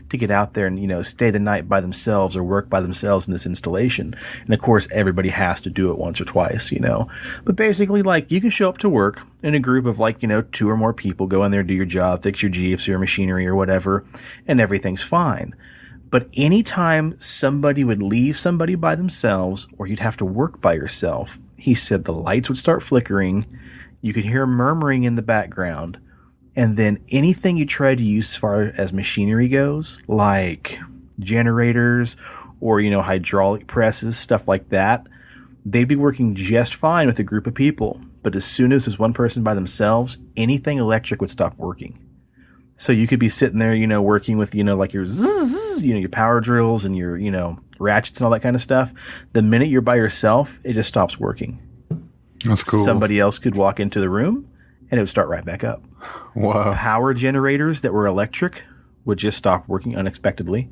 to get out there and, you know, stay the night by themselves or work by themselves in this installation. And of course, everybody has to do it once or twice, you know. But basically, like, you can show up to work in a group of, like, you know, 2 or more people, go in there, do your job, fix your Jeeps or your machinery or whatever, and everything's fine. But anytime somebody would leave somebody by themselves or you'd have to work by yourself, he said the lights would start flickering. You could hear murmuring in the background. And then anything you try to use as far as machinery goes, like generators or, you know, hydraulic presses, stuff like that, they'd be working just fine with a group of people. But as soon as there's one person by themselves, anything electric would stop working. So you could be sitting there, you know, working with, you know, like your zzz, you know, your power drills and your, you know, ratchets and all that kind of stuff. The minute you're by yourself, it just stops working. That's cool. Somebody else could walk into the room and it would start right back up. Wow. Power generators that were electric would just stop working unexpectedly.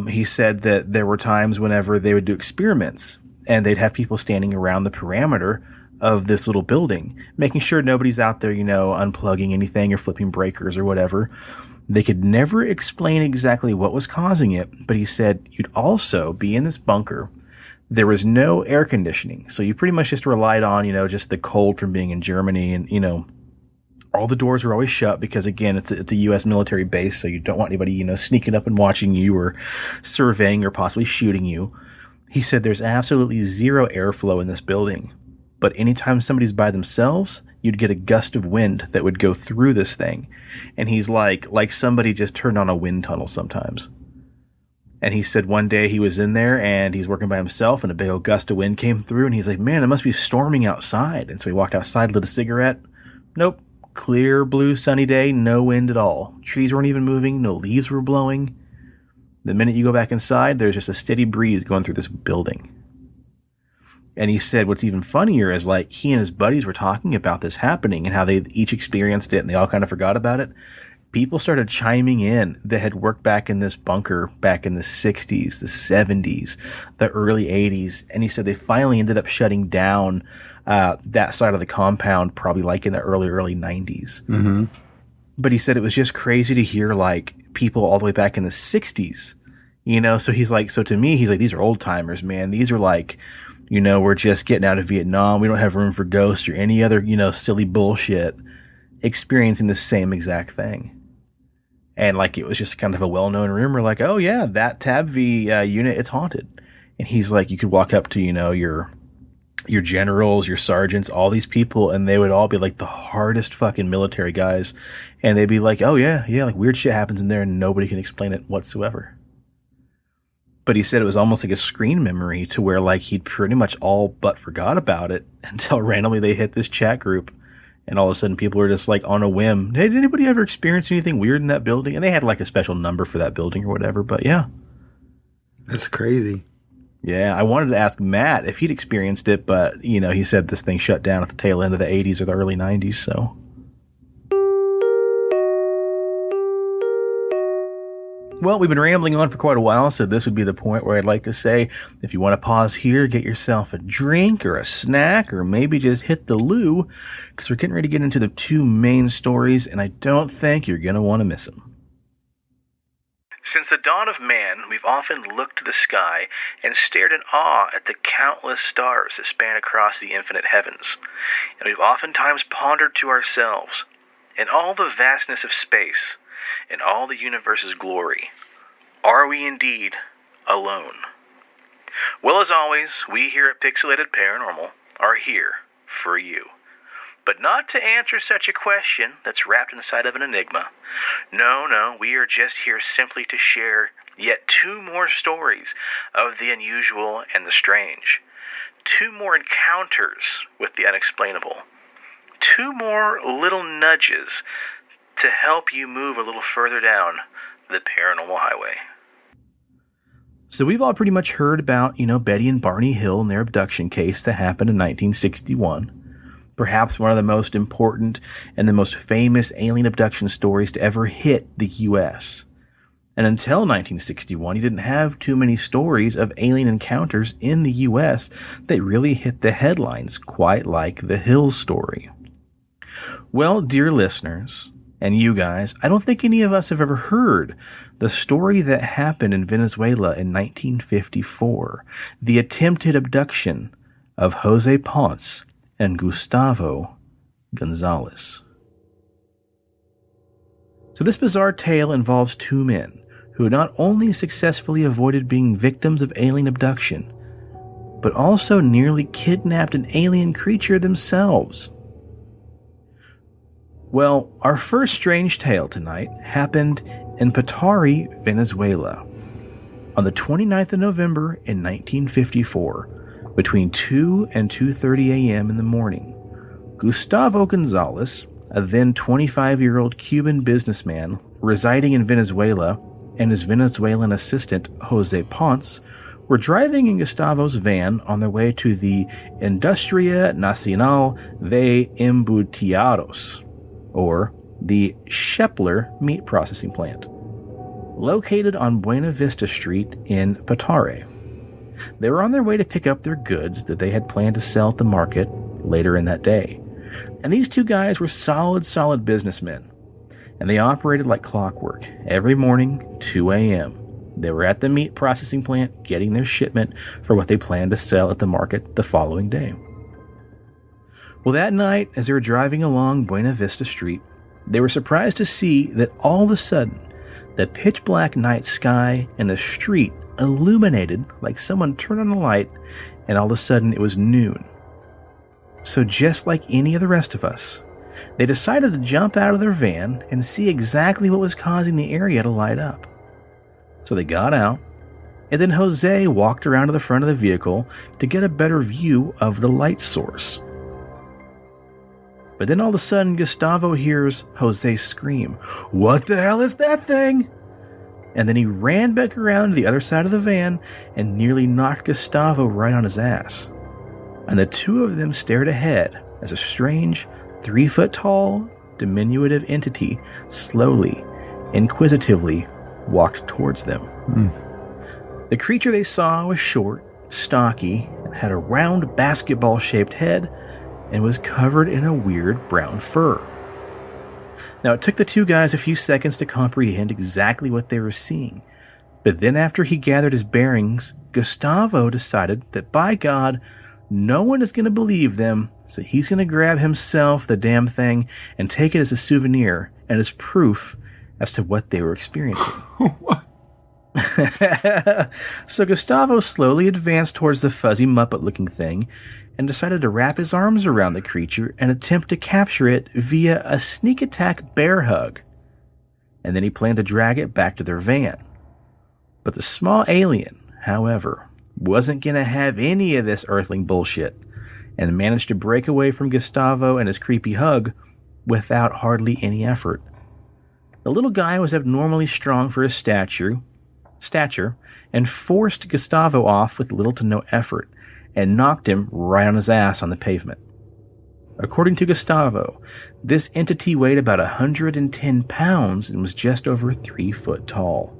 He said that there were times whenever they would do experiments and they'd have people standing around the perimeter of this little building, making sure nobody's out there, you know, unplugging anything or flipping breakers or whatever. They could never explain exactly what was causing it, but he said you'd also be in this bunker. There was no air conditioning, so you pretty much just relied on, you know, just the cold from being in Germany, and, you know, all the doors were always shut because, again, it's a U.S. military base, so you don't want anybody, you know, sneaking up and watching you or surveying or possibly shooting you. He said there's absolutely zero airflow in this building. But anytime somebody's by themselves, you'd get a gust of wind that would go through this thing. And he's like somebody just turned on a wind tunnel sometimes. And he said one day he was in there and he's working by himself and a big old gust of wind came through and he's like, man, it must be storming outside. And so he walked outside, lit a cigarette. Nope. Clear, blue, sunny day, no wind at all. Trees weren't even moving, no leaves were blowing. The minute you go back inside, there's just a steady breeze going through this building. And he said what's even funnier is, like, he and his buddies were talking about this happening and how they each experienced it and they all kind of forgot about it. People started chiming in that had worked back in this bunker back in the 60s, the 70s, the early 80s. And he said they finally ended up shutting down that side of the compound probably like in the early 90s. Mm-hmm. But he said it was just crazy to hear, like, people all the way back in the 60s. You know, so he's like, so to me, he's like, these are old timers, man. These are like, you know, we're just getting out of Vietnam. We don't have room for ghosts or any other, you know, silly bullshit, experiencing the same exact thing. And, like, it was just kind of a well-known rumor, like, oh, yeah, that Tab V unit, it's haunted. And he's like, you could walk up to, you know, your generals, your sergeants, all these people, and they would all be, like, the hardest fucking military guys. And they'd be like, oh, yeah, like, weird shit happens in there and nobody can explain it whatsoever. But he said it was almost like a screen memory to where, like, he'd pretty much all but forgot about it until randomly they hit this chat group. And all of a sudden people were just like on a whim, hey, did anybody ever experience anything weird in that building? And they had like a special number for that building or whatever. But yeah. That's crazy. Yeah, I wanted to ask Matt if he'd experienced it, but, you know, he said this thing shut down at the tail end of the 80s or the early 90s, so... Well, we've been rambling on for quite a while, so this would be the point where I'd like to say, if you want to pause here, get yourself a drink or a snack, or maybe just hit the loo, because we're getting ready to get into the 2 main stories, and I don't think you're going to want to miss them. Since the dawn of man, we've often looked to the sky and stared in awe at the countless stars that span across the infinite heavens, and we've oftentimes pondered to ourselves, in all the vastness of space, in all the universe's glory, are we indeed alone? Well, as always, we here at Pixelated Paranormal are here for you. But not to answer such a question that's wrapped inside of an enigma. No, we are just here simply to share yet 2 more stories of the unusual and the strange. 2 more encounters with the unexplainable. 2 more little nudges to help you move a little further down the paranormal highway. So we've all pretty much heard about, you know, Betty and Barney Hill and their abduction case that happened in 1961. Perhaps one of the most important and the most famous alien abduction stories to ever hit the U.S. And until 1961, you didn't have too many stories of alien encounters in the U.S. that really hit the headlines, quite like the Hills story. Well, dear listeners, and you guys, I don't think any of us have ever heard the story that happened in Venezuela in 1954, the attempted abduction of Jose Ponce and Gustavo Gonzalez. So this bizarre tale involves two men who not only successfully avoided being victims of alien abduction, but also nearly kidnapped an alien creature themselves. Well, our first strange tale tonight happened in Petare, Venezuela, on the 29th of November in 1954, between 2 and 2:30 a.m. in the morning. Gustavo Gonzalez, a then 25-year-old Cuban businessman residing in Venezuela, and his Venezuelan assistant, Jose Ponce, were driving in Gustavo's van on their way to the Industria Nacional de Embutidos, or the Shepler meat processing plant, located on Buena Vista Street in Petare. They were on their way to pick up their goods that they had planned to sell at the market later in that day. And these two guys were solid businessmen. And they operated like clockwork. Every morning, 2 a.m., they were at the meat processing plant getting their shipment for what they planned to sell at the market the following day. Well, that night, as they were driving along Buena Vista Street, they were surprised to see that all of a sudden, the pitch-black night sky and the street illuminated like someone turned on a light, and all of a sudden it was noon. So just like any of the rest of us, they decided to jump out of their van and see exactly what was causing the area to light up. So they got out, and then Jose walked around to the front of the vehicle to get a better view of the light source. But then all of a sudden, Gustavo hears Jose scream, "What the hell is that thing?" And then he ran back around to the other side of the van and nearly knocked Gustavo right on his ass. And the two of them stared ahead as a strange, 3-foot-tall, diminutive entity slowly, inquisitively walked towards them. The creature they saw was short, stocky, and had a round basketball-shaped head and was covered in a weird brown fur. Now, it took the two guys a few seconds to comprehend exactly what they were seeing, but then after he gathered his bearings, Gustavo decided that, by God, no one is going to believe them, so he's going to grab himself the damn thing and take it as a souvenir and as proof as to what they were experiencing. What? So Gustavo slowly advanced towards the fuzzy Muppet-looking thing and decided to wrap his arms around the creature and attempt to capture it via a sneak attack bear hug. And then he planned to drag it back to their van. But the small alien, however, wasn't going to have any of this earthling bullshit and managed to break away from Gustavo and his creepy hug without hardly any effort. The little guy was abnormally strong for his stature and forced Gustavo off with little to no effort and knocked him right on his ass on the pavement. According to Gustavo, this entity weighed about 110 pounds and was just over 3 foot tall.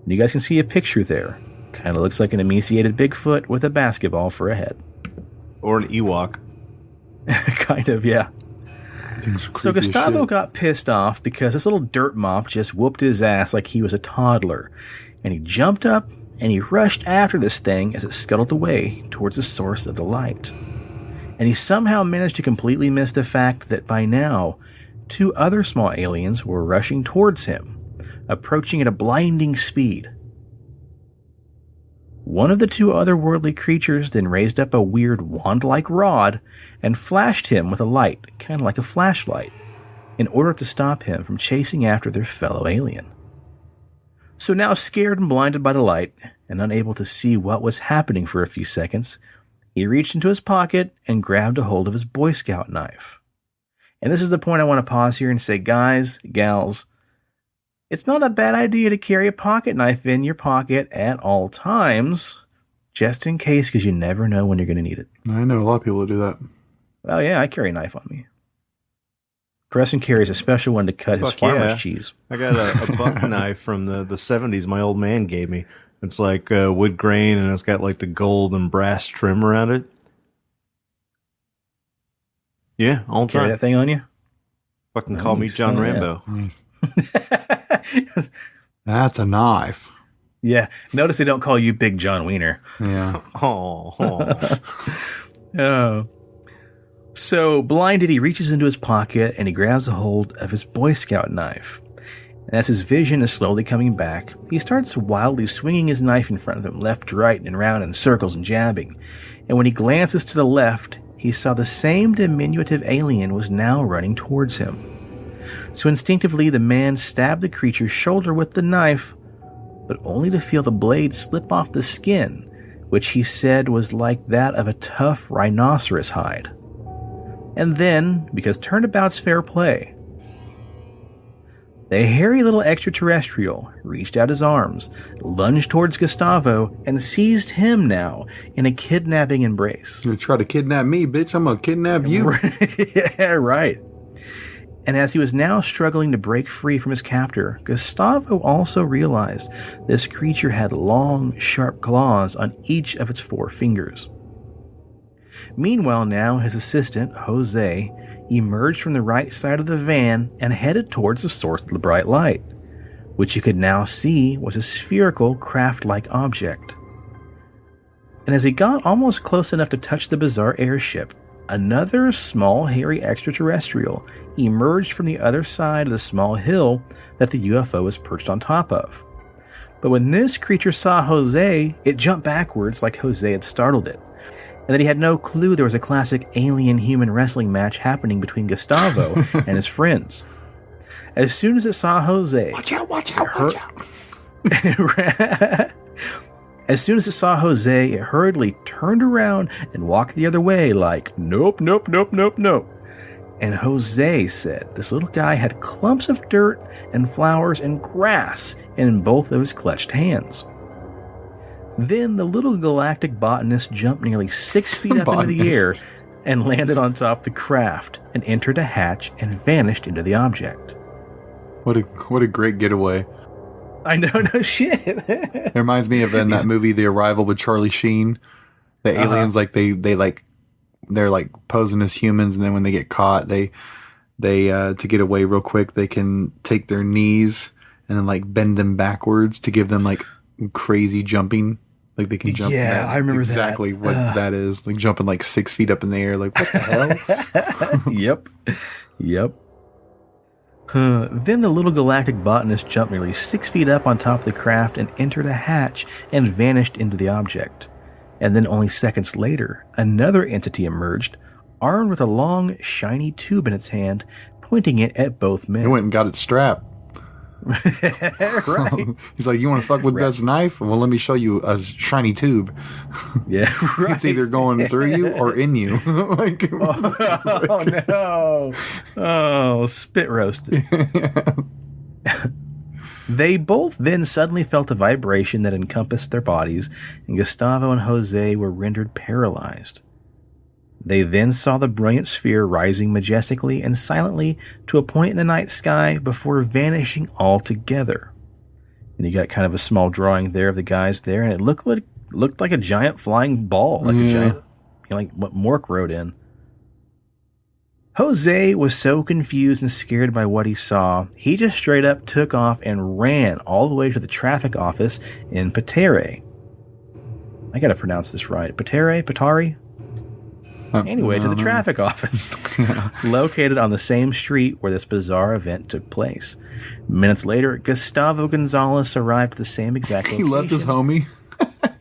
And you guys can see a picture there. Kind of looks like an emaciated Bigfoot with a basketball for a head. Or an Ewok. Kind of, yeah. So Gustavo got pissed off because this little dirt mop just whooped his ass like he was a toddler. And he jumped up and he rushed after this thing as it scuttled away towards the source of the light. And he somehow managed to completely miss the fact that by now, 2 other small aliens were rushing towards him, approaching at a blinding speed. One of the 2 otherworldly creatures then raised up a weird wand-like rod and flashed him with a light, kind of like a flashlight, in order to stop him from chasing after their fellow alien. So now scared and blinded by the light, and unable to see what was happening for a few seconds, he reached into his pocket and grabbed a hold of his Boy Scout knife. And this is the point I want to pause here and say, guys, gals, it's not a bad idea to carry a pocket knife in your pocket at all times, just in case, because you never know when you're going to need it. I know a lot of people who do that. Well, yeah, I carry a knife on me. Preston carries a special one to cut his farmer's cheese. I got a buck knife from the 70s my old man gave me. It's like wood grain, and it's got like the gold and brass trim around it. Yeah, all the time. Carry that thing on you? Fucking call me John Rambo. Nice. That's a knife. Yeah. Notice they don't call you Big John Wiener. Yeah. Oh. Oh. So, blinded, he reaches into his pocket and he grabs a hold of his Boy Scout knife. And as his vision is slowly coming back, he starts wildly swinging his knife in front of him, left to right and around in circles and jabbing. And when he glances to the left, he saw the same diminutive alien was now running towards him. So instinctively, the man stabbed the creature's shoulder with the knife, but only to feel the blade slip off the skin, which he said was like that of a tough rhinoceros hide. And then, because turnabout's fair play, the hairy little extraterrestrial reached out his arms, lunged towards Gustavo, and seized him now in a kidnapping embrace. You try to kidnap me, bitch, I'm gonna kidnap you. Yeah, right. And as he was now struggling to break free from his captor, Gustavo also realized this creature had long, sharp claws on each of its 4 fingers. Meanwhile, now his assistant, Jose, emerged from the right side of the van and headed towards the source of the bright light, which you could now see was a spherical, craft-like object. And as he got almost close enough to touch the bizarre airship, another small, hairy extraterrestrial emerged from the other side of the small hill that the UFO was perched on top of. But when this creature saw Jose, it jumped backwards like Jose had startled it, and that he had no clue there was a classic alien-human wrestling match happening between Gustavo and his friends. As soon as it saw Jose... Watch out, watch out, watch out. As soon as it saw Jose, it hurriedly turned around and walked the other way like, nope, nope, nope, nope, nope. And Jose said this little guy had clumps of dirt and flowers and grass in both of his clutched hands. Then the little galactic botanist jumped nearly 6 feet up into the air and landed on top of the craft and entered a hatch and vanished into the object. What a great getaway. I know, no shit. It reminds me of in that movie, The Arrival with Charlie Sheen. The aliens, like they're like posing as humans, and then when they get caught, they to get away real quick, they can take their knees and then like bend them backwards to give them like crazy jumping. Like they can jump. Yeah, I remember exactly what that is. Like jumping like 6 feet up in the air. Like what the hell? Yep. Then the little galactic botanist jumped nearly 6 feet up on top of the craft and entered a hatch and vanished into the object. And then only seconds later, another entity emerged, armed with a long, shiny tube in its hand, pointing it at both men. He went and got it strapped. Right. He's like, you want to fuck with this knife? Well, let me show you a shiny tube. Yeah, right. It's either going through you or in you. Like, oh, no. Oh, spit roasted. They both then suddenly felt a vibration that encompassed their bodies, and Gustavo and Jose were rendered paralyzed. They then saw the brilliant sphere rising majestically and silently to a point in the night sky before vanishing altogether. And you got kind of a small drawing there of the guys there, and it looked like a giant flying ball, like a giant, like what Mork wrote in. Jose was so confused and scared by what he saw, he just straight up took off and ran all the way to the traffic office in Patere. I gotta pronounce this right. Patari? Anyway, to the traffic office, located on the same street where this bizarre event took place. Minutes later, Gustavo Gonzalez arrived at the same exact location. He left his homie.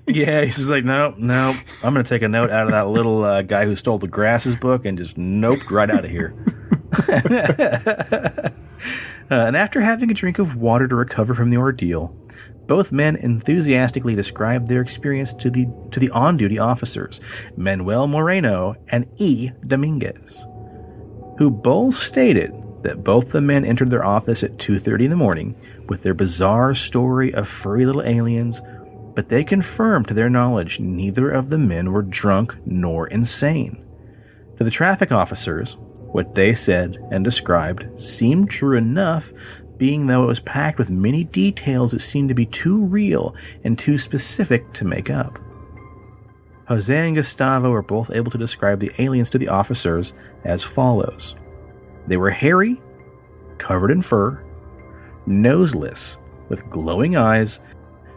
Yeah, he's just like, no, I'm going to take a note out of that little guy who stole the grasses book and just noped right out of here. And after having a drink of water to recover from the ordeal, both men enthusiastically described their experience to the on-duty officers, Manuel Moreno and E. Dominguez, who both stated that both the men entered their office at 2:30 in the morning with their bizarre story of furry little aliens, but they confirmed to their knowledge neither of the men were drunk nor insane. To the traffic officers, What they said and described seemed true enough, being though it was packed with many details that seemed to be too real and too specific to make up. Jose and Gustavo were both able to describe the aliens to the officers as follows. They were hairy, covered in fur, noseless, with glowing eyes,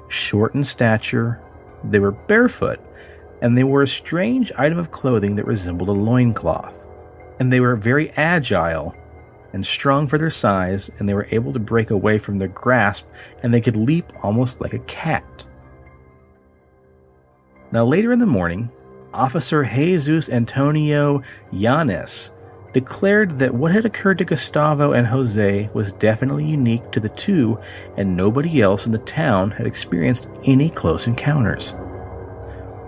short in stature, they were barefoot, and they wore a strange item of clothing that resembled a loincloth. And they were very agile and strong for their size, and they were able to break away from their grasp, and they could leap almost like a cat. Now later in the morning, Officer Jesus Antonio Yanes declared that what had occurred to Gustavo and Jose was definitely unique to the two, and nobody else in the town had experienced any close encounters.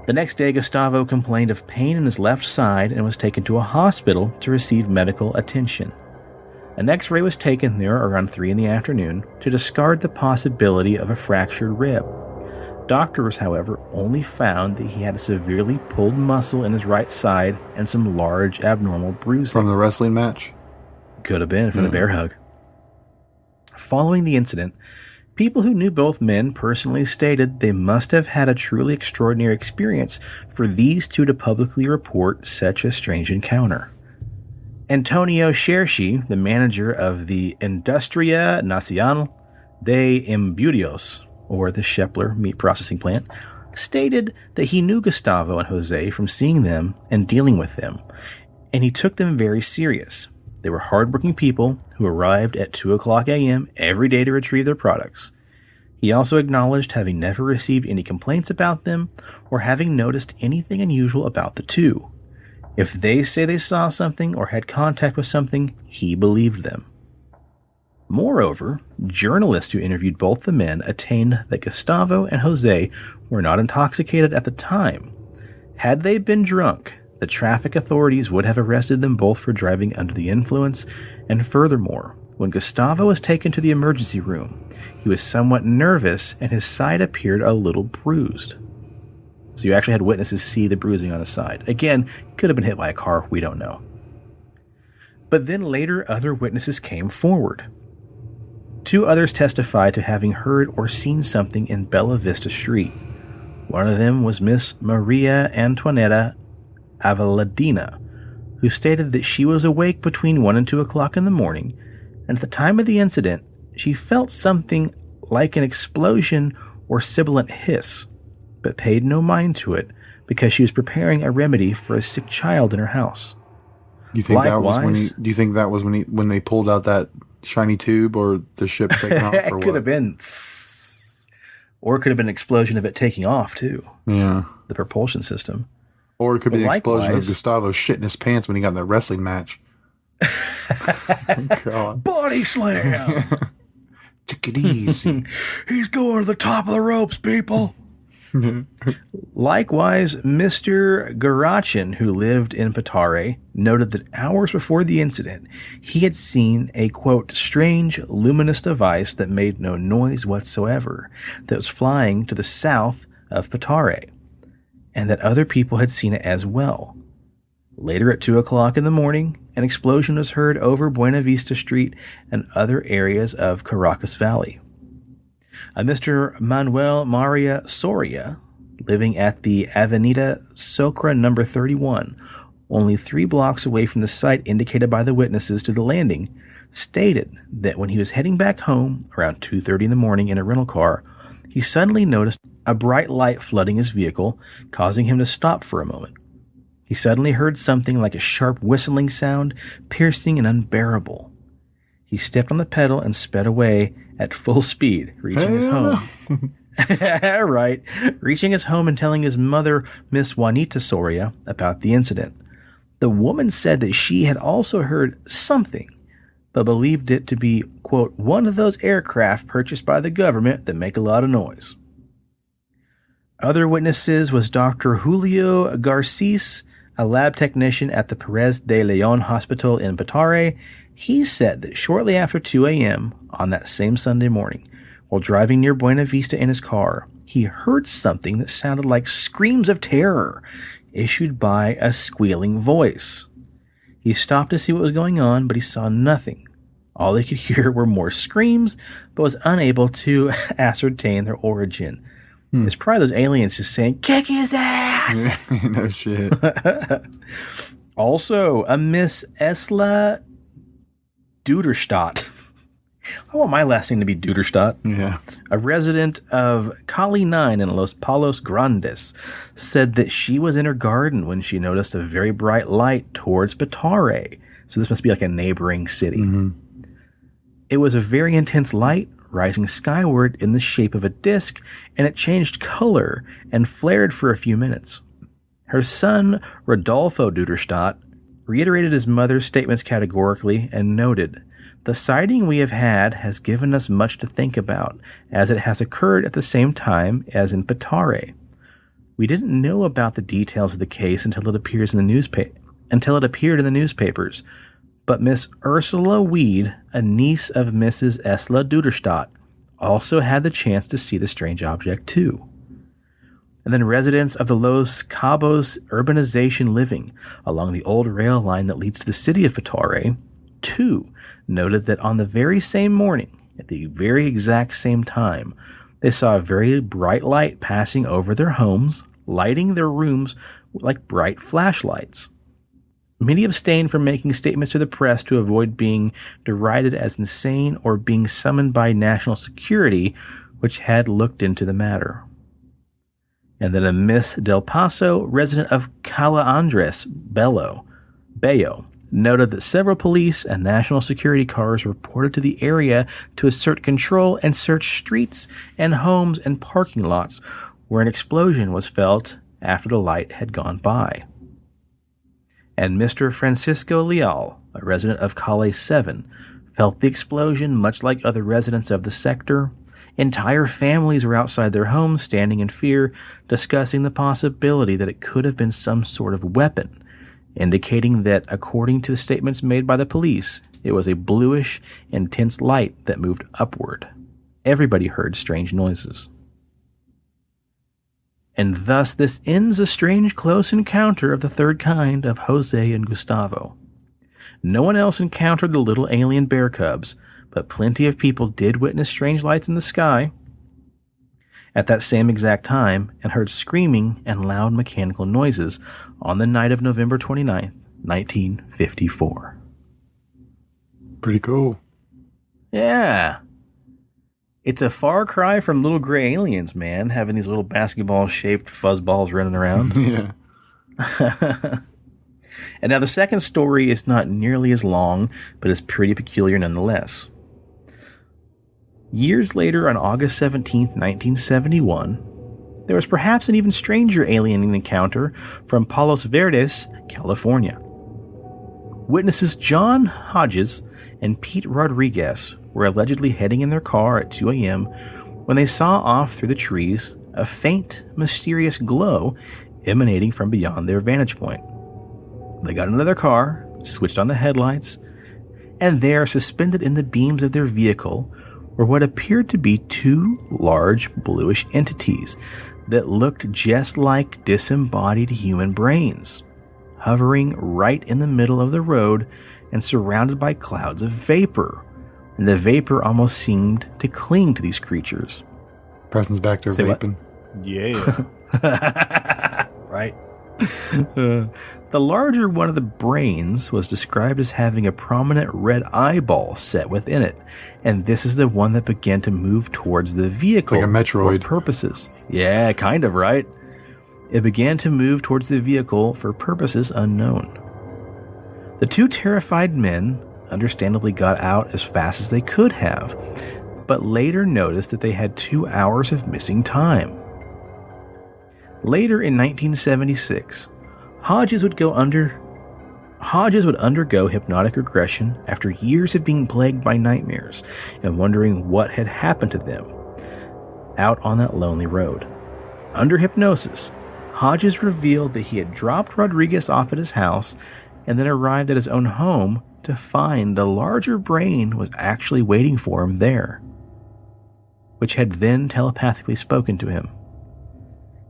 The next day, Gustavo complained of pain in his left side and was taken to a hospital to receive medical attention. An X-ray was taken there around 3 in the afternoon to discard the possibility of a fractured rib. Doctors, however, only found that he had a severely pulled muscle in his right side and some large abnormal bruising. From the wrestling match? Could have been from the bear hug. Following the incident, people who knew both men personally stated they must have had a truly extraordinary experience for these two to publicly report such a strange encounter. Antonio Scherchi, the manager of the Industria Nacional de Embutidos, or the Shepler meat processing plant, stated that he knew Gustavo and Jose from seeing them and dealing with them, and he took them very serious. They were hardworking people who arrived at 2 o'clock a.m. every day to retrieve their products. He also acknowledged having never received any complaints about them or having noticed anything unusual about the two. If they say they saw something or had contact with something, he believed them. Moreover, journalists who interviewed both the men attained that Gustavo and Jose were not intoxicated at the time. Had they been drunk, the traffic authorities would have arrested them both for driving under the influence, and furthermore, when Gustavo was taken to the emergency room, he was somewhat nervous and his side appeared a little bruised. So you actually had witnesses see the bruising on his side. Again, could have been hit by a car, we don't know. But then later other witnesses came forward. 2 others testified to having heard or seen something in Bella Vista Street. One of them was Miss Maria Antoinetta Avaladina, who stated that she was awake between 1 and 2 o'clock in the morning, and at the time of the incident, she felt something like an explosion or sibilant hiss, but paid no mind to it because she was preparing a remedy for a sick child in her house. Do you think that was when they pulled out that shiny tube, or the ship taking off? It could have been, or it could have been an explosion of it taking off too. Yeah, the propulsion system. Or it could be an explosion of Gustavo shitting his pants when he got in that wrestling match. God. Body slam. Take it easy. He's going to the top of the ropes, people. Likewise, Mr. Garachin, who lived in Petare, noted that hours before the incident, he had seen a, quote, strange luminous device that made no noise whatsoever that was flying to the south of Petare, and that other people had seen it as well. Later at 2 o'clock in the morning, an explosion was heard over Buena Vista Street and other areas of Caracas Valley. Mr. Manuel Maria Soria, living at the Avenida Socra number 31, only 3 blocks away from the site indicated by the witnesses to the landing, stated that when he was heading back home around 2:30 in the morning in a rental car, he suddenly noticed a bright light flooding his vehicle, causing him to stop for a moment. He suddenly heard something like a sharp whistling sound, piercing and unbearable. He stepped on the pedal and sped away at full speed, reaching his home. Right. Reaching his home and telling his mother, Miss Juanita Soria, about the incident. The woman said that she had also heard something, but believed it to be, quote, one of those aircraft purchased by the government that make a lot of noise. Other witnesses was Dr. Julio Garces, a lab technician at the Perez de Leon Hospital in Petare. He said that shortly after 2 a.m. on that same Sunday morning, while driving near Buena Vista in his car, he heard something that sounded like screams of terror issued by a squealing voice. He He stopped to see what was going on, but he saw nothing. All he could hear were more screams, but was unable to ascertain their origin. It's probably those aliens just saying, "Kick his ass!" No shit. Also, a Miss Esla Duderstadt. I want my last name to be Duderstadt. Yeah. A resident of Cali 9 in Los Palos Grandes said that she was in her garden when she noticed a very bright light towards Petare. So this must be like a neighboring city. Mm-hmm. It was a very intense light rising skyward in the shape of a disc, and it changed color and flared for a few minutes. Her son, Rodolfo Duderstadt, reiterated his mother's statements categorically and noted, "The sighting we have had has given us much to think about, as it has occurred at the same time as in Petare. We didn't know about the details of the case until it appeared in the newspapers. But Miss Ursula Weed, a niece of Mrs. Esla Duderstadt, also had the chance to see the strange object too." And then residents of the Los Cabos urbanization living along the old rail line that leads to the city of Petare, too, noted that on the very same morning, at the very exact same time, they saw a very bright light passing over their homes, lighting their rooms like bright flashlights. Many abstained from making statements to the press to avoid being derided as insane or being summoned by national security, which had looked into the matter. And then a Miss Del Paso, resident of Cala Andres Bayo, noted that several police and national security cars reported to the area to assert control and search streets and homes and parking lots where an explosion was felt after the light had gone by. And Mr. Francisco Leal, a resident of Calle 7, felt the explosion much like other residents of the sector. Entire families were outside their homes, standing in fear, discussing the possibility that it could have been some sort of weapon, indicating that, according to the statements made by the police, it was a bluish, intense light that moved upward. Everybody heard strange noises. And thus this ends a strange close encounter of the third kind of Jose and Gustavo. No one else encountered the little alien bear cubs, but plenty of people did witness strange lights in the sky at that same exact time and heard screaming and loud mechanical noises on the night of November 29th, 1954. Pretty cool. Yeah. It's a far cry from little gray aliens, man, having these little basketball-shaped fuzzballs running around. Yeah. And now the second story is not nearly as long, but is pretty peculiar nonetheless. Years later, on August 17th, 1971, there was perhaps an even stranger alien encounter from Palos Verdes, California. Witnesses John Hodges and Pete Rodriguez were allegedly heading in their car at 2 a.m. when they saw off through the trees a faint, mysterious glow emanating from beyond their vantage point. They got into their car, switched on the headlights, and there, suspended in the beams of their vehicle, were what appeared to be two large bluish entities that looked just like disembodied human brains, hovering right in the middle of the road and surrounded by clouds of vapor. And the vapor almost seemed to cling to these creatures. Preston's back there vaping. What? Yeah. Right. The larger one of the brains was described as having a prominent red eyeball set within it, and this is the one that began to move towards the vehicle. Like a Metroid. For purposes. Yeah, kind of, right? It began to move towards the vehicle for purposes unknown. The two terrified men understandably got out as fast as they could have, but later noticed that they had 2 hours of missing time. Later in 1976, Hodges would undergo hypnotic regression after years of being plagued by nightmares and wondering what had happened to them out on that lonely road. Under hypnosis, Hodges revealed that he had dropped Rodriguez off at his house and then arrived at his own home to find the larger brain was actually waiting for him there, which had then telepathically spoken to him.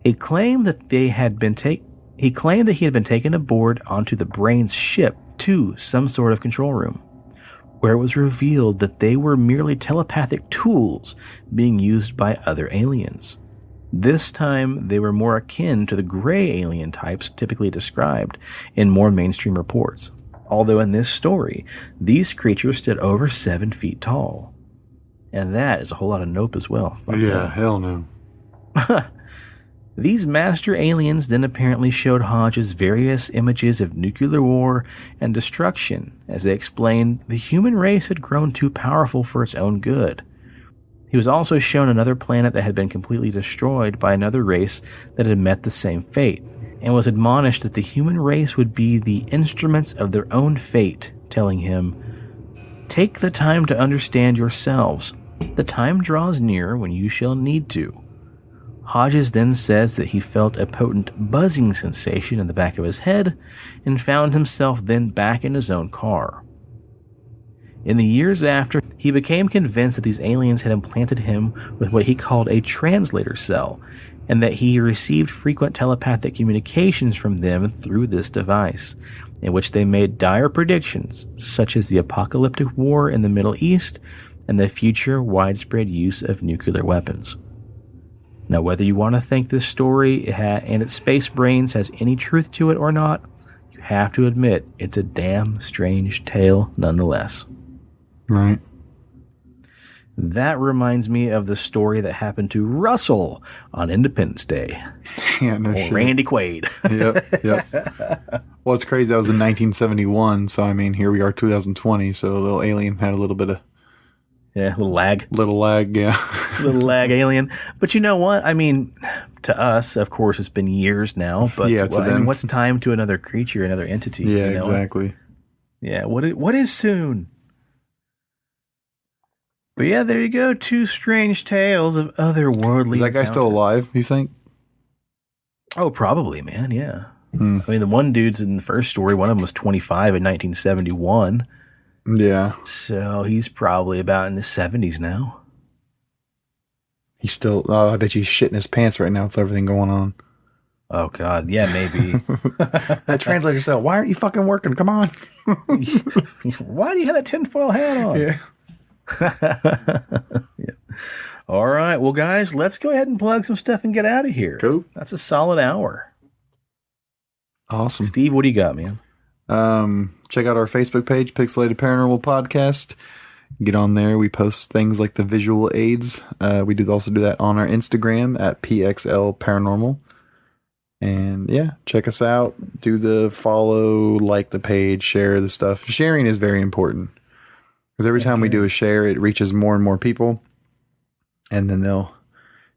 He claimed that he had been taken aboard onto the brain's ship to some sort of control room, where it was revealed that they were merely telepathic tools being used by other aliens. This time, they were more akin to the gray alien types typically described in more mainstream reports. Although in this story, these creatures stood over 7 feet tall. And that is a whole lot of nope as well. Fuck Yeah, that. hell no. These master aliens then apparently showed Hodges various images of nuclear war and destruction, as they explained the human race had grown too powerful for its own good. He was also shown another planet that had been completely destroyed by another race that had met the same fate, and was admonished that the human race would be the instruments of their own fate, telling him, "Take the time to understand yourselves. The time draws near when you shall need to." Hodges then says that he felt a potent buzzing sensation in the back of his head and found himself then back in his own car. In the years after, he became convinced that these aliens had implanted him with what he called a translator cell, and that he received frequent telepathic communications from them through this device, in which they made dire predictions, such as the apocalyptic war in the Middle East and the future widespread use of nuclear weapons. Now, whether you want to think this story and its space brains has any truth to it or not, you have to admit it's a damn strange tale nonetheless. Right. That reminds me of the story that happened to Russell on Independence Day. Yeah, no Or shit. Randy Quaid. Yep. Well, it's crazy. That was in 1971. So, I mean, here we are, 2020. So, a little alien had a little bit of... Yeah, little lag. Yeah. Little lag alien. But you know what? I mean, to us, of course, it's been years now. But Yeah, to them. what's time to another creature, another entity? Yeah, you know? exactly. Yeah, what is soon? But yeah, there you go. 2 strange tales of otherworldly. Is that guy still alive, you think? Oh, probably, man. Yeah. Hmm. I mean, the one dude's in the first story. One of them was 25 in 1971. Yeah. So he's probably about in his 70s now. He's still... Oh, I bet you he's shitting his pants right now with everything going on. Oh, God. Yeah, maybe. That translator cell, why aren't you fucking working? Come on. Why do you have that tinfoil hat on? Yeah. Yeah. All right. Well, guys, let's go ahead and plug some stuff and get out of here. Cool. That's a solid hour. Awesome. Steve, what do you got, man? Check out our Facebook page, Pixelated Paranormal Podcast. Get on there. We post things like the visual aids. We do also do that on our Instagram at PXL Paranormal. And yeah, check us out. Do the follow, like the page, share the stuff. Sharing is very important. Because every time we do a share, it reaches more and more people. And then they'll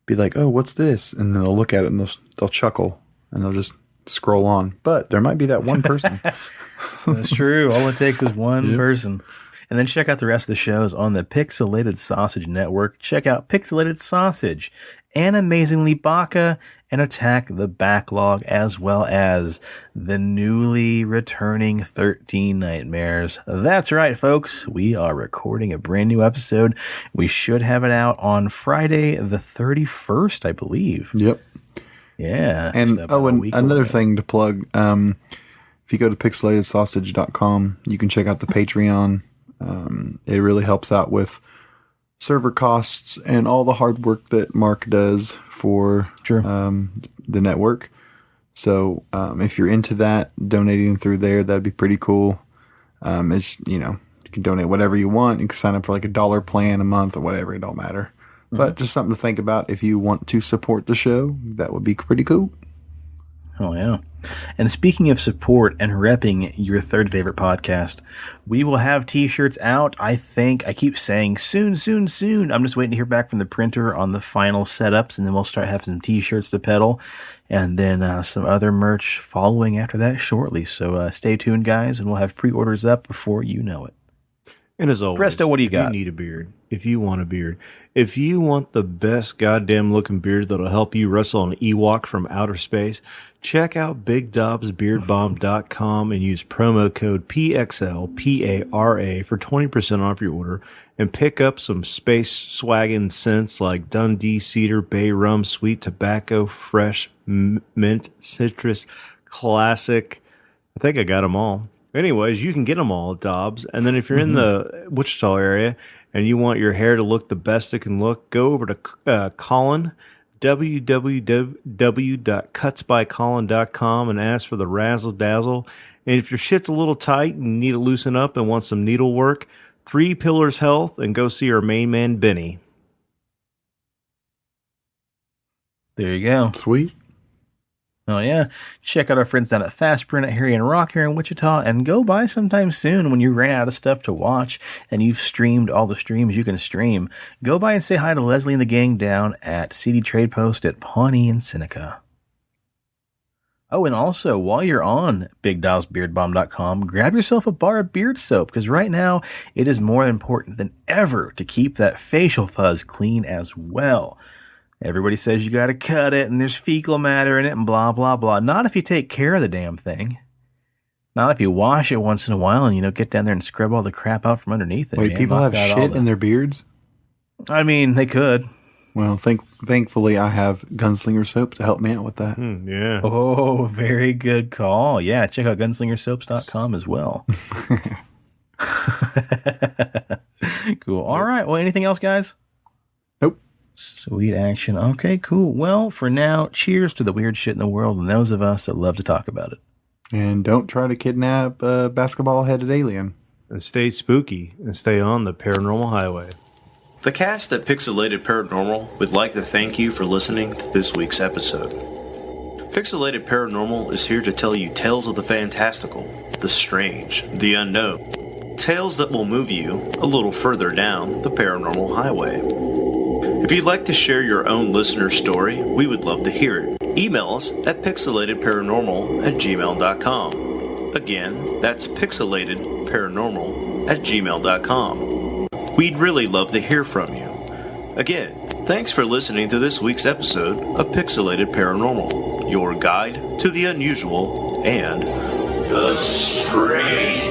be like, oh, what's this? And then they'll look at it and they'll chuckle. And they'll just scroll on. But there might be that one person. That's true. All it takes is one person. And then check out the rest of the shows on the Pixelated Sausage Network. Check out Pixelated Sausage and Amazingly Baka and Attack the Backlog, as well as the newly returning 13 Nightmares. That's right, folks. We are recording a brand new episode. We should have it out on Friday the 31st, I believe. Yep. Yeah. And so about a and week another away. thing to plug, if you go to pixelatedsausage.com, you can check out the Patreon. It really helps out with server costs and all the hard work that Mark does for the network. So if you're into that, donating through there, that'd be pretty cool. It's, you can donate whatever you want. You can sign up for like $1 plan a month or whatever. It don't matter. But just something to think about if you want to support the show. That would be pretty cool. Oh, yeah. And speaking of support and repping your third favorite podcast, we will have t-shirts out. I keep saying soon. I'm just waiting to hear back from the printer on the final setups, and then we'll start having some t-shirts to peddle, and then some other merch following after that shortly. So stay tuned, guys, and we'll have pre-orders up before you know it. And as always, Presto, what do you got? If you need a beard, if you want a beard, if you want the best goddamn looking beard that'll help you wrestle an Ewok from outer space, check out BigDobsBeardBomb.com and use promo code PXLPARA for 20% off your order, and pick up some space swaggin' scents like Dundee Cedar, Bay Rum, Sweet Tobacco, Fresh Mint, Citrus, Classic. I think I got them all. Anyways, you can get them all at Dobbs. And then if you're in the Wichita area and you want your hair to look the best it can look, go over to Colin, www.cutsbycolin.com, and ask for the Razzle Dazzle. And if your shit's a little tight and need to loosen up and want some needle work, 3 Pillars Health, and go see our main man, Benny. There you go. Sweet. Oh, yeah. Check out our friends down at Fast Print at Harry and Rock here in Wichita, and go by sometime soon when you ran out of stuff to watch and you've streamed all the streams you can stream. Go by and say hi to Leslie and the gang down at CD Trade Post at Pawnee and Seneca. Oh, and also, while you're on BigDialsBeardBomb.com, grab yourself a bar of beard soap, because right now it is more important than ever to keep that facial fuzz clean as well. Everybody says you gotta cut it, and there's fecal matter in it, and blah, blah, blah. Not if you take care of the damn thing. Not if you wash it once in a while and, get down there and scrub all the crap out from underneath it. Wait, people have shit in their beards? I mean, they could. Well, thankfully I have Gunslinger Soap to help me out with that. Yeah. Oh, very good call. Yeah, check out gunslingersoaps.com as well. Cool. All right. Well, anything else, guys? Nope. Sweet action. Okay, cool. Well, for now, cheers to the weird shit in the world and those of us that love to talk about it. And don't try to kidnap a basketball-headed alien. And stay spooky and stay on the paranormal highway. The cast at Pixelated Paranormal would like to thank you for listening to this week's episode. Pixelated Paranormal is here to tell you tales of the fantastical, the strange, the unknown. Tales that will move you a little further down the paranormal highway. If you'd like to share your own listener story, we would love to hear it. Email us at pixelatedparanormal@gmail.com. Again, that's pixelatedparanormal@gmail.com. We'd really love to hear from you. Again, thanks for listening to this week's episode of Pixelated Paranormal, your guide to the unusual and the strange.